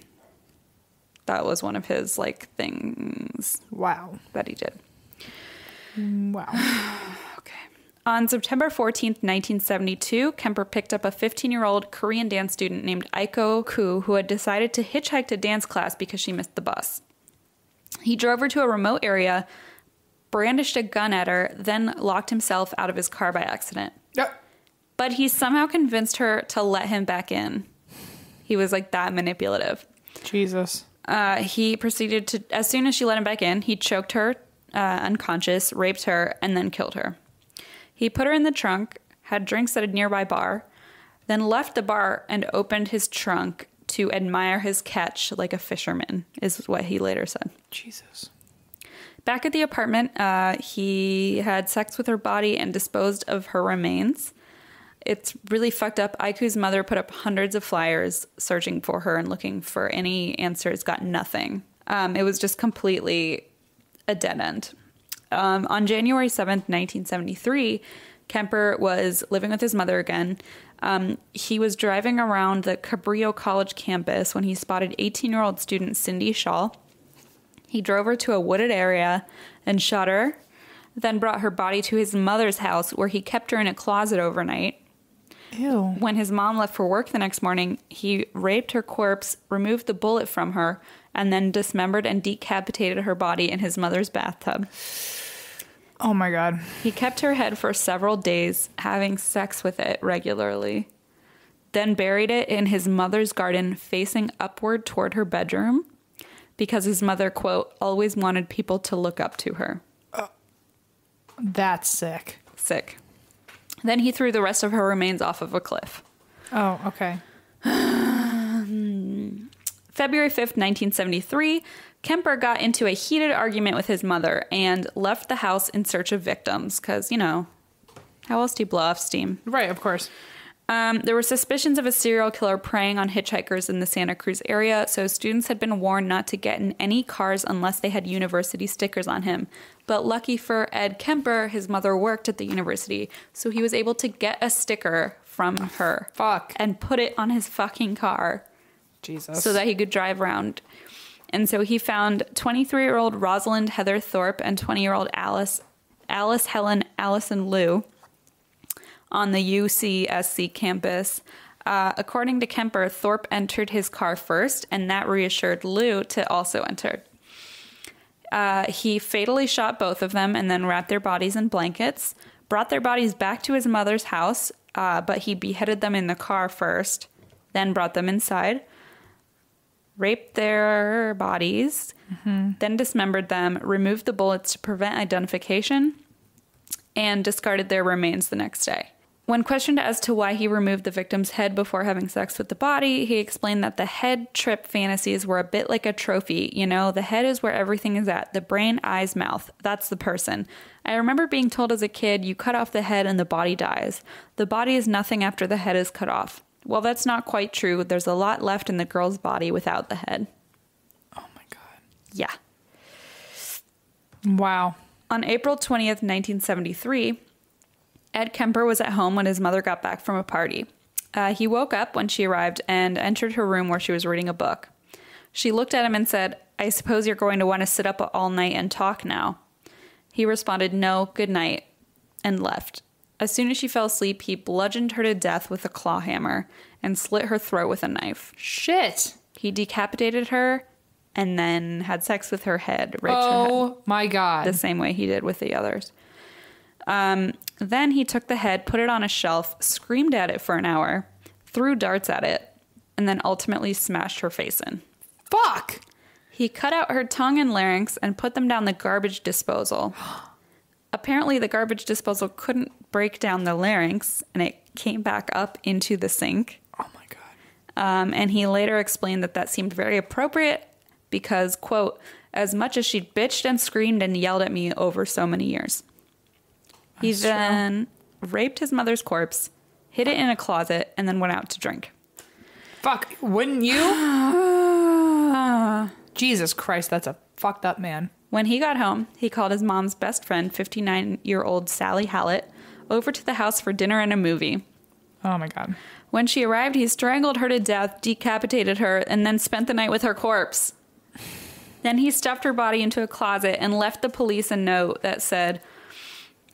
That was one of his, like, things. Wow. That he did. Wow. Okay. On September 14th, 1972, Kemper picked up a 15-year-old Korean dance student named Aiko Koo, who had decided to hitchhike to dance class because she missed the bus. He drove her to a remote area, brandished a gun at her, then locked himself out of his car by accident. Yep. But he somehow convinced her to let him back in. He was like that manipulative. Jesus. He proceeded to, as soon as she let him back in, he choked her unconscious, raped her, and then killed her. He put her in the trunk, had drinks at a nearby bar, then left the bar and opened his trunk to admire his catch like a fisherman, is what he later said. Jesus. Back at the apartment, he had sex with her body and disposed of her remains. It's really fucked up. Aiku's mother put up hundreds of flyers searching for her and looking for any answers, got nothing. It was just completely a dead end. On January 7th, 1973, Kemper was living with his mother again. He was driving around the Cabrillo College campus when he spotted 18-year-old student Cindy Shaw. He drove her to a wooded area and shot her, then brought her body to his mother's house where he kept her in a closet overnight. Ew. When his mom left for work the next morning, he raped her corpse, removed the bullet from her, and then dismembered and decapitated her body in his mother's bathtub. Oh my God. He kept her head for several days, having sex with it regularly, then buried it in his mother's garden facing upward toward her bedroom because his mother, quote, always wanted people to look up to her. That's sick. Sick. Then he threw the rest of her remains off of a cliff. Oh, okay. February 5th, 1973, Kemper got into a heated argument with his mother and left the house in search of victims because, you know, how else do you blow off steam? Right, of course. There were suspicions of a serial killer preying on hitchhikers in the Santa Cruz area, so students had been warned not to get in any cars unless they had university stickers on him. But lucky for Ed Kemper, his mother worked at the university, so he was able to get a sticker from her. Fuck. And put it on his fucking car. Jesus. So that he could drive around. And so he found 23-year-old Rosalind Heather Thorpe and 20-year-old Alice Helen Allison Liu on the UCSC campus. According to Kemper, Thorpe entered his car first, and that reassured Liu to also enter. He fatally shot both of them and then wrapped their bodies in blankets, brought their bodies back to his mother's house, but he beheaded them in the car first, then brought them inside, raped their bodies, then dismembered them, removed the bullets to prevent identification, and discarded their remains the next day. When questioned as to why he removed the victim's head before having sex with the body, he explained that the head trip fantasies were a bit like a trophy. You know, the head is where everything is at. The brain, eyes, mouth. That's the person. I remember being told as a kid, you cut off the head and the body dies. The body is nothing after the head is cut off. Well, that's not quite true. There's a lot left in the girl's body without the head. Oh my God. Yeah. Wow. On April 20th, 1973, Ed Kemper was at home when his mother got back from a party. He woke up when she arrived and entered her room where she was reading a book. She looked at him and said, "I suppose you're going to want to sit up all night and talk now." He responded, "No, good night," and left. As soon as she fell asleep, he bludgeoned her to death with a claw hammer and slit her throat with a knife. Shit. He decapitated her and then had sex with her head, raped her head. Oh my God. The same way he did with the others. Then he took the head, put it on a shelf, screamed at it for an hour, threw darts at it, and then ultimately smashed her face in. Fuck! He cut out her tongue and larynx and put them down the garbage disposal. Apparently, the garbage disposal couldn't break down the larynx, and it came back up into the sink. Oh my God. And he later explained that seemed very appropriate because, quote, as much as she'd bitched and screamed and yelled at me over so many years. He then raped his mother's corpse, hid it in a closet, and then went out to drink. Fuck, wouldn't you? Jesus Christ, that's a fucked up man. When he got home, he called his mom's best friend, 59-year-old Sally Hallett, over to the house for dinner and a movie. Oh my God. When she arrived, he strangled her to death, decapitated her, and then spent the night with her corpse. Then he stuffed her body into a closet and left the police a note that said,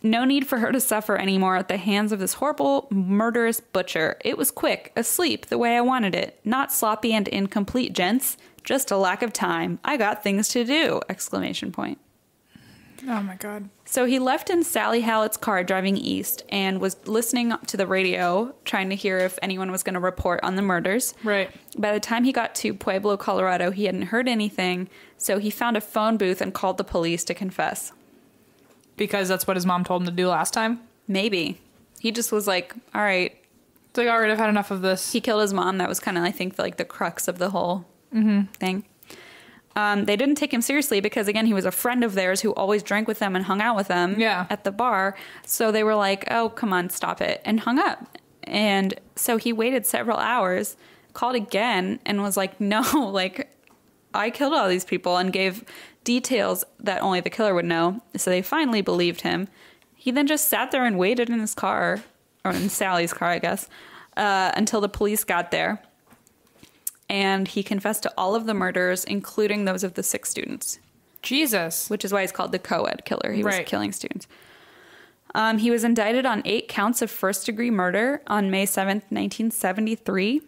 "No need for her to suffer anymore at the hands of this horrible, murderous butcher. It was quick, asleep, the way I wanted it. Not sloppy and incomplete, gents. Just a lack of time. I got things to do!" Exclamation point. Oh my God. So he left in Sally Hallett's car driving east and was listening to the radio, trying to hear if anyone was going to report on the murders. Right. By the time he got to Pueblo, Colorado, he hadn't heard anything, so he found a phone booth and called the police to confess. Because that's what his mom told him to do last time? Maybe. He just was like, all right. It's like, all right, I've had enough of this. He killed his mom. That was kind of, I think, like the crux of the whole thing. They didn't take him seriously because, again, he was a friend of theirs who always drank with them and hung out with them at the bar. So they were like, oh, come on, stop it, and hung up. And so he waited several hours, called again, and was like, no, like, I killed all these people, and gave details that only the killer would know. So they finally believed him. He then just sat there and waited in his car, or in Sally's car, I guess, until the police got there. And he confessed to all of the murders, including those of the 6 students. Jesus. Which is why he's called the co-ed killer. He was killing students. He was indicted on 8 counts of first-degree murder on May 7th, 1973.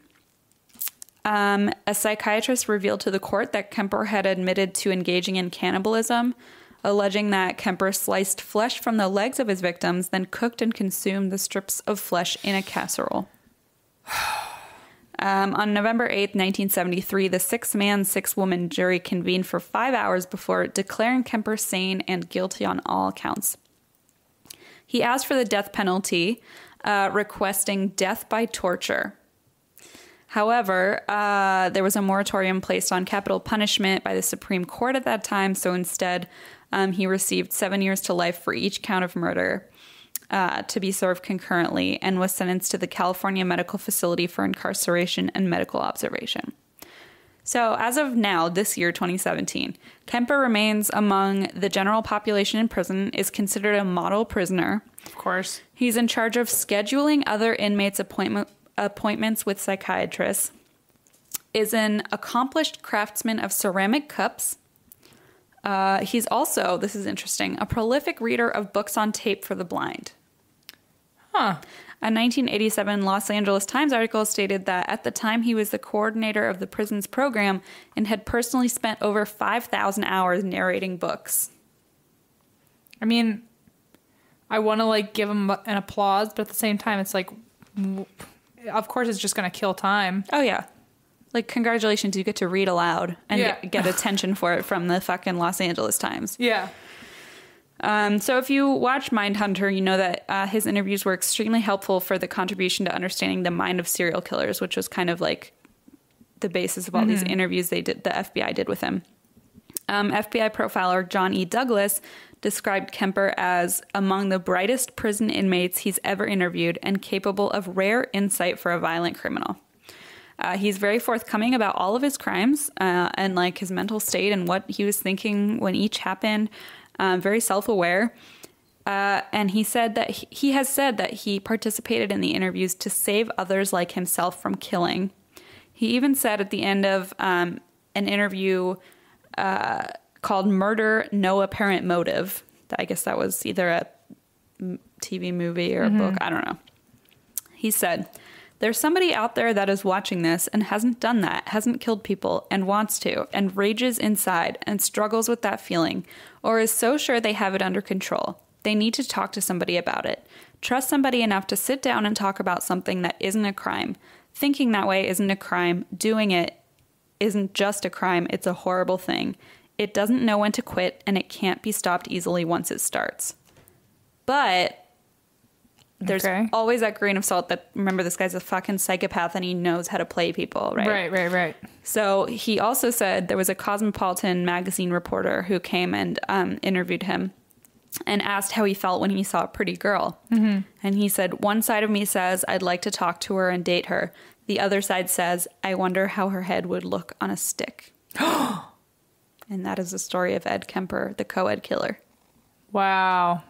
A psychiatrist revealed to the court that Kemper had admitted to engaging in cannibalism, alleging that Kemper sliced flesh from the legs of his victims, then cooked and consumed the strips of flesh in a casserole. On November 8th, 1973, the 6-man, 6-woman jury convened for 5 hours before declaring Kemper sane and guilty on all counts. He asked for the death penalty, requesting death by torture. However, there was a moratorium placed on capital punishment by the Supreme Court at that time, so instead he received 7 years to life for each count of murder. To be served concurrently, and was sentenced to the California Medical Facility for incarceration and medical observation. So as of now, this year, 2017, Kemper remains among the general population in prison, is considered a model prisoner. Of course. He's in charge of scheduling other inmates' appointments with psychiatrists, is an accomplished craftsman of ceramic cups. He's also, this is interesting, a prolific reader of books on tape for the blind. Huh. A 1987 Los Angeles Times article stated that at the time he was the coordinator of the prison's program and had personally spent over 5,000 hours narrating books. I mean, I want to like give him an applause, but at the same time, it's like, of course it's just going to kill time. Oh, yeah. Like, congratulations, you get to read aloud and get attention for it from the fucking Los Angeles Times. Yeah. So if you watch Mindhunter, you know that his interviews were extremely helpful for the contribution to understanding the mind of serial killers, which was kind of like the basis of all these interviews the FBI did with him. FBI profiler John E. Douglas described Kemper as among the brightest prison inmates he's ever interviewed and capable of rare insight for a violent criminal. He's very forthcoming about all of his crimes and like his mental state and what he was thinking when each happened. Very self-aware. And he said that he has said that he participated in the interviews to save others like himself from killing. He even said at the end of an interview called Murder, No Apparent Motive, I guess that was either a TV movie or a book. I don't know. He said, "There's somebody out there that is watching this and hasn't done that, hasn't killed people and wants to, and rages inside and struggles with that feeling, or is so sure they have it under control. They need to talk to somebody about it. Trust somebody enough to sit down and talk about something that isn't a crime. Thinking that way isn't a crime. Doing it isn't just a crime. It's a horrible thing. It doesn't know when to quit, and it can't be stopped easily once it starts." But there's always that grain of salt that, remember, this guy's a fucking psychopath and he knows how to play people, right? Right. So he also said there was a Cosmopolitan magazine reporter who came and interviewed him and asked how he felt when he saw a pretty girl. And he said, "One side of me says I'd like to talk to her and date her. The other side says, I wonder how her head would look on a stick." And that is the story of Ed Kemper, the co-ed killer. Wow.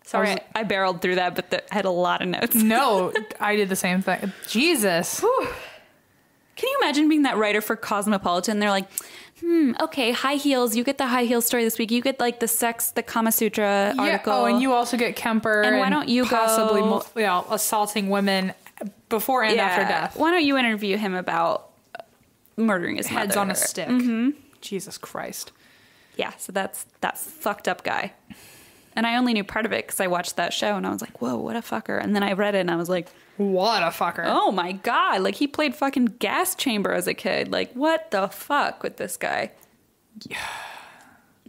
Sorry, I barreled through that, but I had a lot of notes. No, I did the same thing. Jesus. Whew. Can you imagine being that writer for Cosmopolitan? They're like, okay, high heels. You get the high heel story this week. You get like the Kama Sutra article. Oh, and you also get Kemper. And why don't you possibly assaulting women before and after death? Why don't you interview him about murdering his mother? Heads on a stick. Jesus Christ. Yeah, so that's that fucked up guy. And I only knew part of it because I watched that show and I was like, whoa, what a fucker. And then I read it and I was like, what a fucker. Oh my God. Like, he played fucking Gas Chamber as a kid. Like, what the fuck with this guy? Yeah.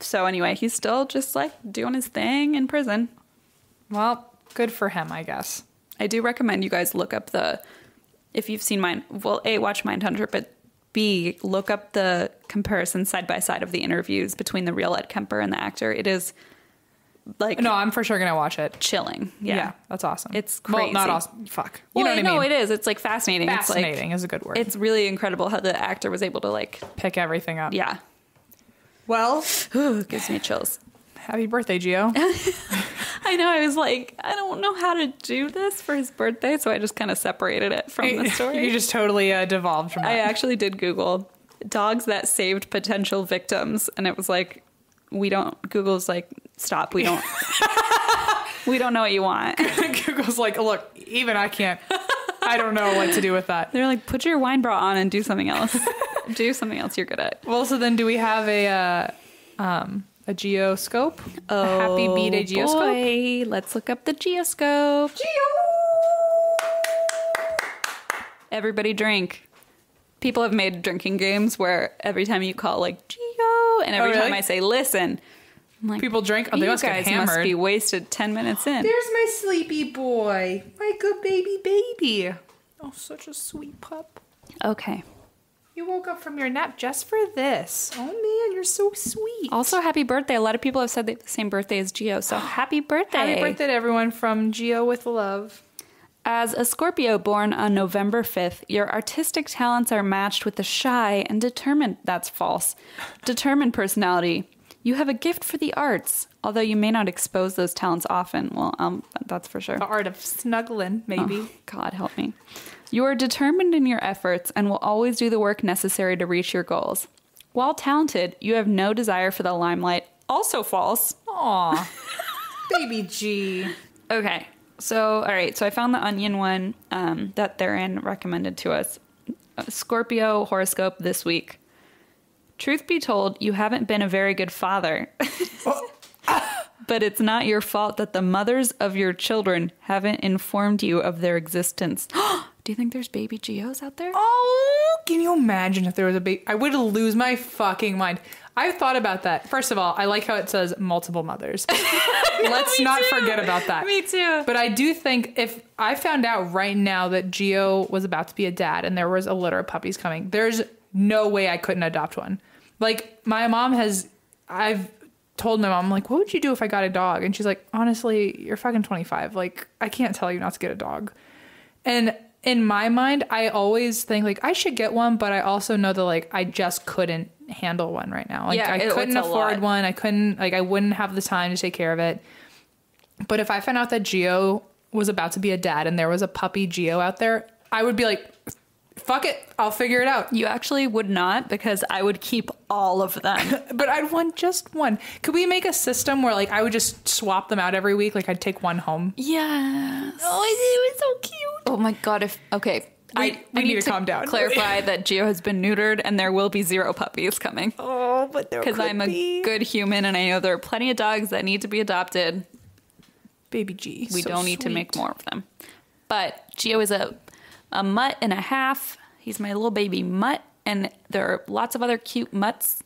So anyway, he's still just like doing his thing in prison. Well, good for him, I guess. I do recommend you guys look up if you've seen A, watch Mindhunter, but B, look up the comparison side by side of the interviews between the real Ed Kemper and the actor. It is like, no, I'm for sure gonna watch it. Chilling. Yeah, that's awesome. It's crazy. Well, not awesome. Fuck. You know what I mean? No, it is. It's like fascinating. Fascinating is a good word. It's really incredible how the actor was able to like pick everything up. Yeah. Well, gives me chills. Happy birthday, Gio. I know. I was like, I don't know how to do this for his birthday, so I just kind of separated it from the story. You just totally devolved from that. I actually did Google dogs that saved potential victims, and it was like, Google's like, stop. We don't know what you want. Google's like, look, even I can't. I don't know what to do with that. They're like, put your wine bra on and do something else. Do something else you're good at. Well, so then do we have a geoscope? Oh, a happy B-Day geoscope? Boy. Let's look up the geoscope. Everybody drink. People have made drinking games where every time you call like Geo, and every time I say listen, I'm like, people drink. Oh, they you guys must be wasted 10 minutes in. There's my sleepy boy, my good baby. Oh, such a sweet pup. Okay. You woke up from your nap just for this. Oh man, you're so sweet. Also, happy birthday. A lot of people have said they have the same birthday as Geo, so happy birthday. Happy birthday to everyone from Geo with love. As a Scorpio born on November 5th, your artistic talents are matched with a shy and determined, that's false, determined personality. You have a gift for the arts, although you may not expose those talents often. Well, that's for sure. The art of snuggling, maybe. Oh, God help me. You are determined in your efforts and will always do the work necessary to reach your goals. While talented, you have no desire for the limelight. Also false. Aw. Baby G. Okay. So, all right. So I found the Onion one that Theron recommended to us. Scorpio horoscope this week. Truth be told, you haven't been a very good father. But it's not your fault that the mothers of your children haven't informed you of their existence. Do you think there's baby Geos out there? Oh, can you imagine if there was a baby? I would lose my fucking mind. I've thought about that. First of all, I like how it says multiple mothers. Let's not forget about that. Me too. But I do think if I found out right now that Geo was about to be a dad and there was a litter of puppies coming, there's no way I couldn't adopt one. Like, my mom I've told my mom, like, what would you do if I got a dog? And she's like, honestly, you're fucking 25. Like, I can't tell you not to get a dog. And in my mind, I always think, like, I should get one, but I also know that, like, I just couldn't handle one right now. Like, I couldn't afford one. I couldn't, like, I wouldn't have the time to take care of it. But if I found out that Geo was about to be a dad and there was a puppy Geo out there, I would be like, Fuck it. I'll figure it out. You actually would not, because I would keep all of them. But I'd want just one. Could we make a system where like I would just swap them out every week? Like I'd take one home. Yes. Oh, it was so cute. Oh my God. I need to calm down. Clarify that Gio has been neutered and there will be 0 puppies coming. Oh, but there could be. Because I'm a good human and I know there are plenty of dogs that need to be adopted. Baby G. We don't need to make more of them. But Gio is a mutt and a half. He's my little baby mutt, and there are lots of other cute mutts.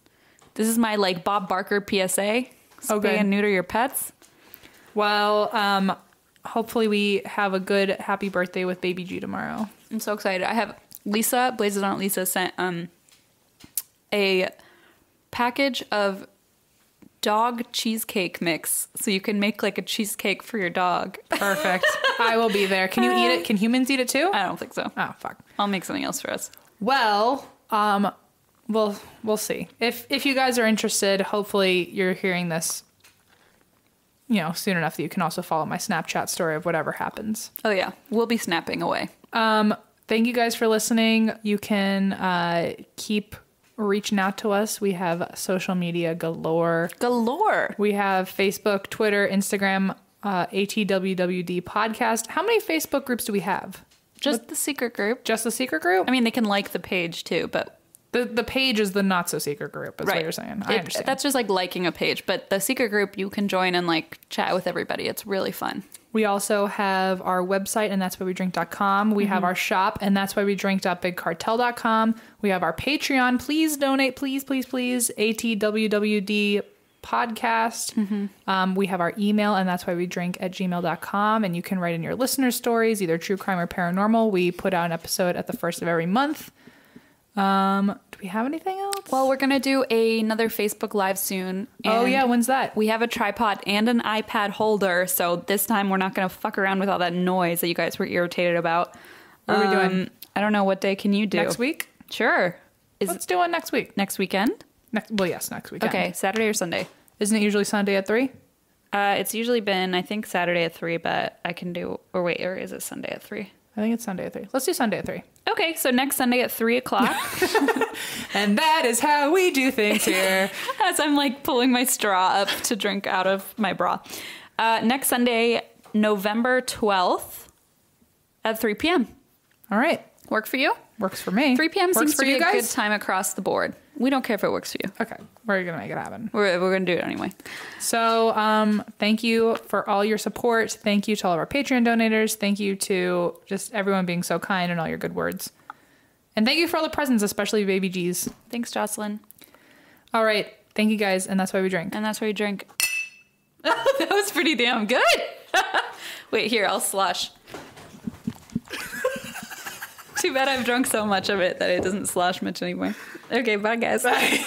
This is my like Bob Barker PSA. Spay and neuter your pets. Well, hopefully we have a good happy birthday with baby G tomorrow. I'm so excited. I have Lisa, Blazes on Lisa sent a package of dog cheesecake mix, so you can make like a cheesecake for your dog. Perfect. I will be there. Can you eat it? Can humans eat it too? I don't think so. Oh, fuck. I'll make something else for us. Well, we'll see. If you guys are interested, hopefully you're hearing this, soon enough that you can also follow my Snapchat story of whatever happens. Oh yeah, we'll be snapping away. Thank you guys for listening. You can keep reaching out to us. We have social media galore. We have Facebook, Twitter, Instagram, ATWWD podcast. How many Facebook groups do we have? Just the secret group. Just the secret group? I mean, they can like the page too, but the page is the not so secret group, is what you're saying. I understand. That's just like liking a page, but the secret group you can join and like chat with everybody. It's really fun. We also have our website, and that's why we drink.com. We have our shop, and that's why we drink.bigcartel.com. We have our Patreon. Please donate, please, please, please. ATWWD podcast. We have our email, and that's why we drink at gmail.com. And you can write in your listener stories, either true crime or paranormal. We put out an episode at the first of every month. Do we have anything else? Well, we're going to do another Facebook Live soon. Oh, yeah. When's that? We have a tripod and an iPad holder. So this time we're not going to fuck around with all that noise that you guys were irritated about. What are we doing? I don't know. What day can you do? Next week? Sure. Let's do one next week. Next weekend? Yes, next weekend. Okay. Saturday or Sunday? Isn't it usually Sunday at 3? It's usually been, I think, Saturday at 3, but I can do, or is it Sunday at 3? I think it's Sunday at 3. Let's do Sunday at 3. Okay, so next Sunday at 3 o'clock. And that is how we do things here. As I'm like pulling my straw up to drink out of my bra. Next Sunday, November 12th at 3 p.m. All right. Work for you? Works for me. 3 p.m. Works seems for to be you a guys? good time across the board. We don't care if it works for you. Okay. We're going to make it happen. We're going to do it anyway. So thank you for all your support. Thank you to all of our Patreon donators. Thank you to just everyone being so kind and all your good words. And thank you for all the presents, especially Baby G's. Thanks, Jocelyn. All right. Thank you, guys. And that's why we drink. And that's why we drink. That was pretty damn good. Wait, here, I'll slosh. Too bad I've drunk so much of it that it doesn't slosh much anymore. Okay, bye, guys. Bye.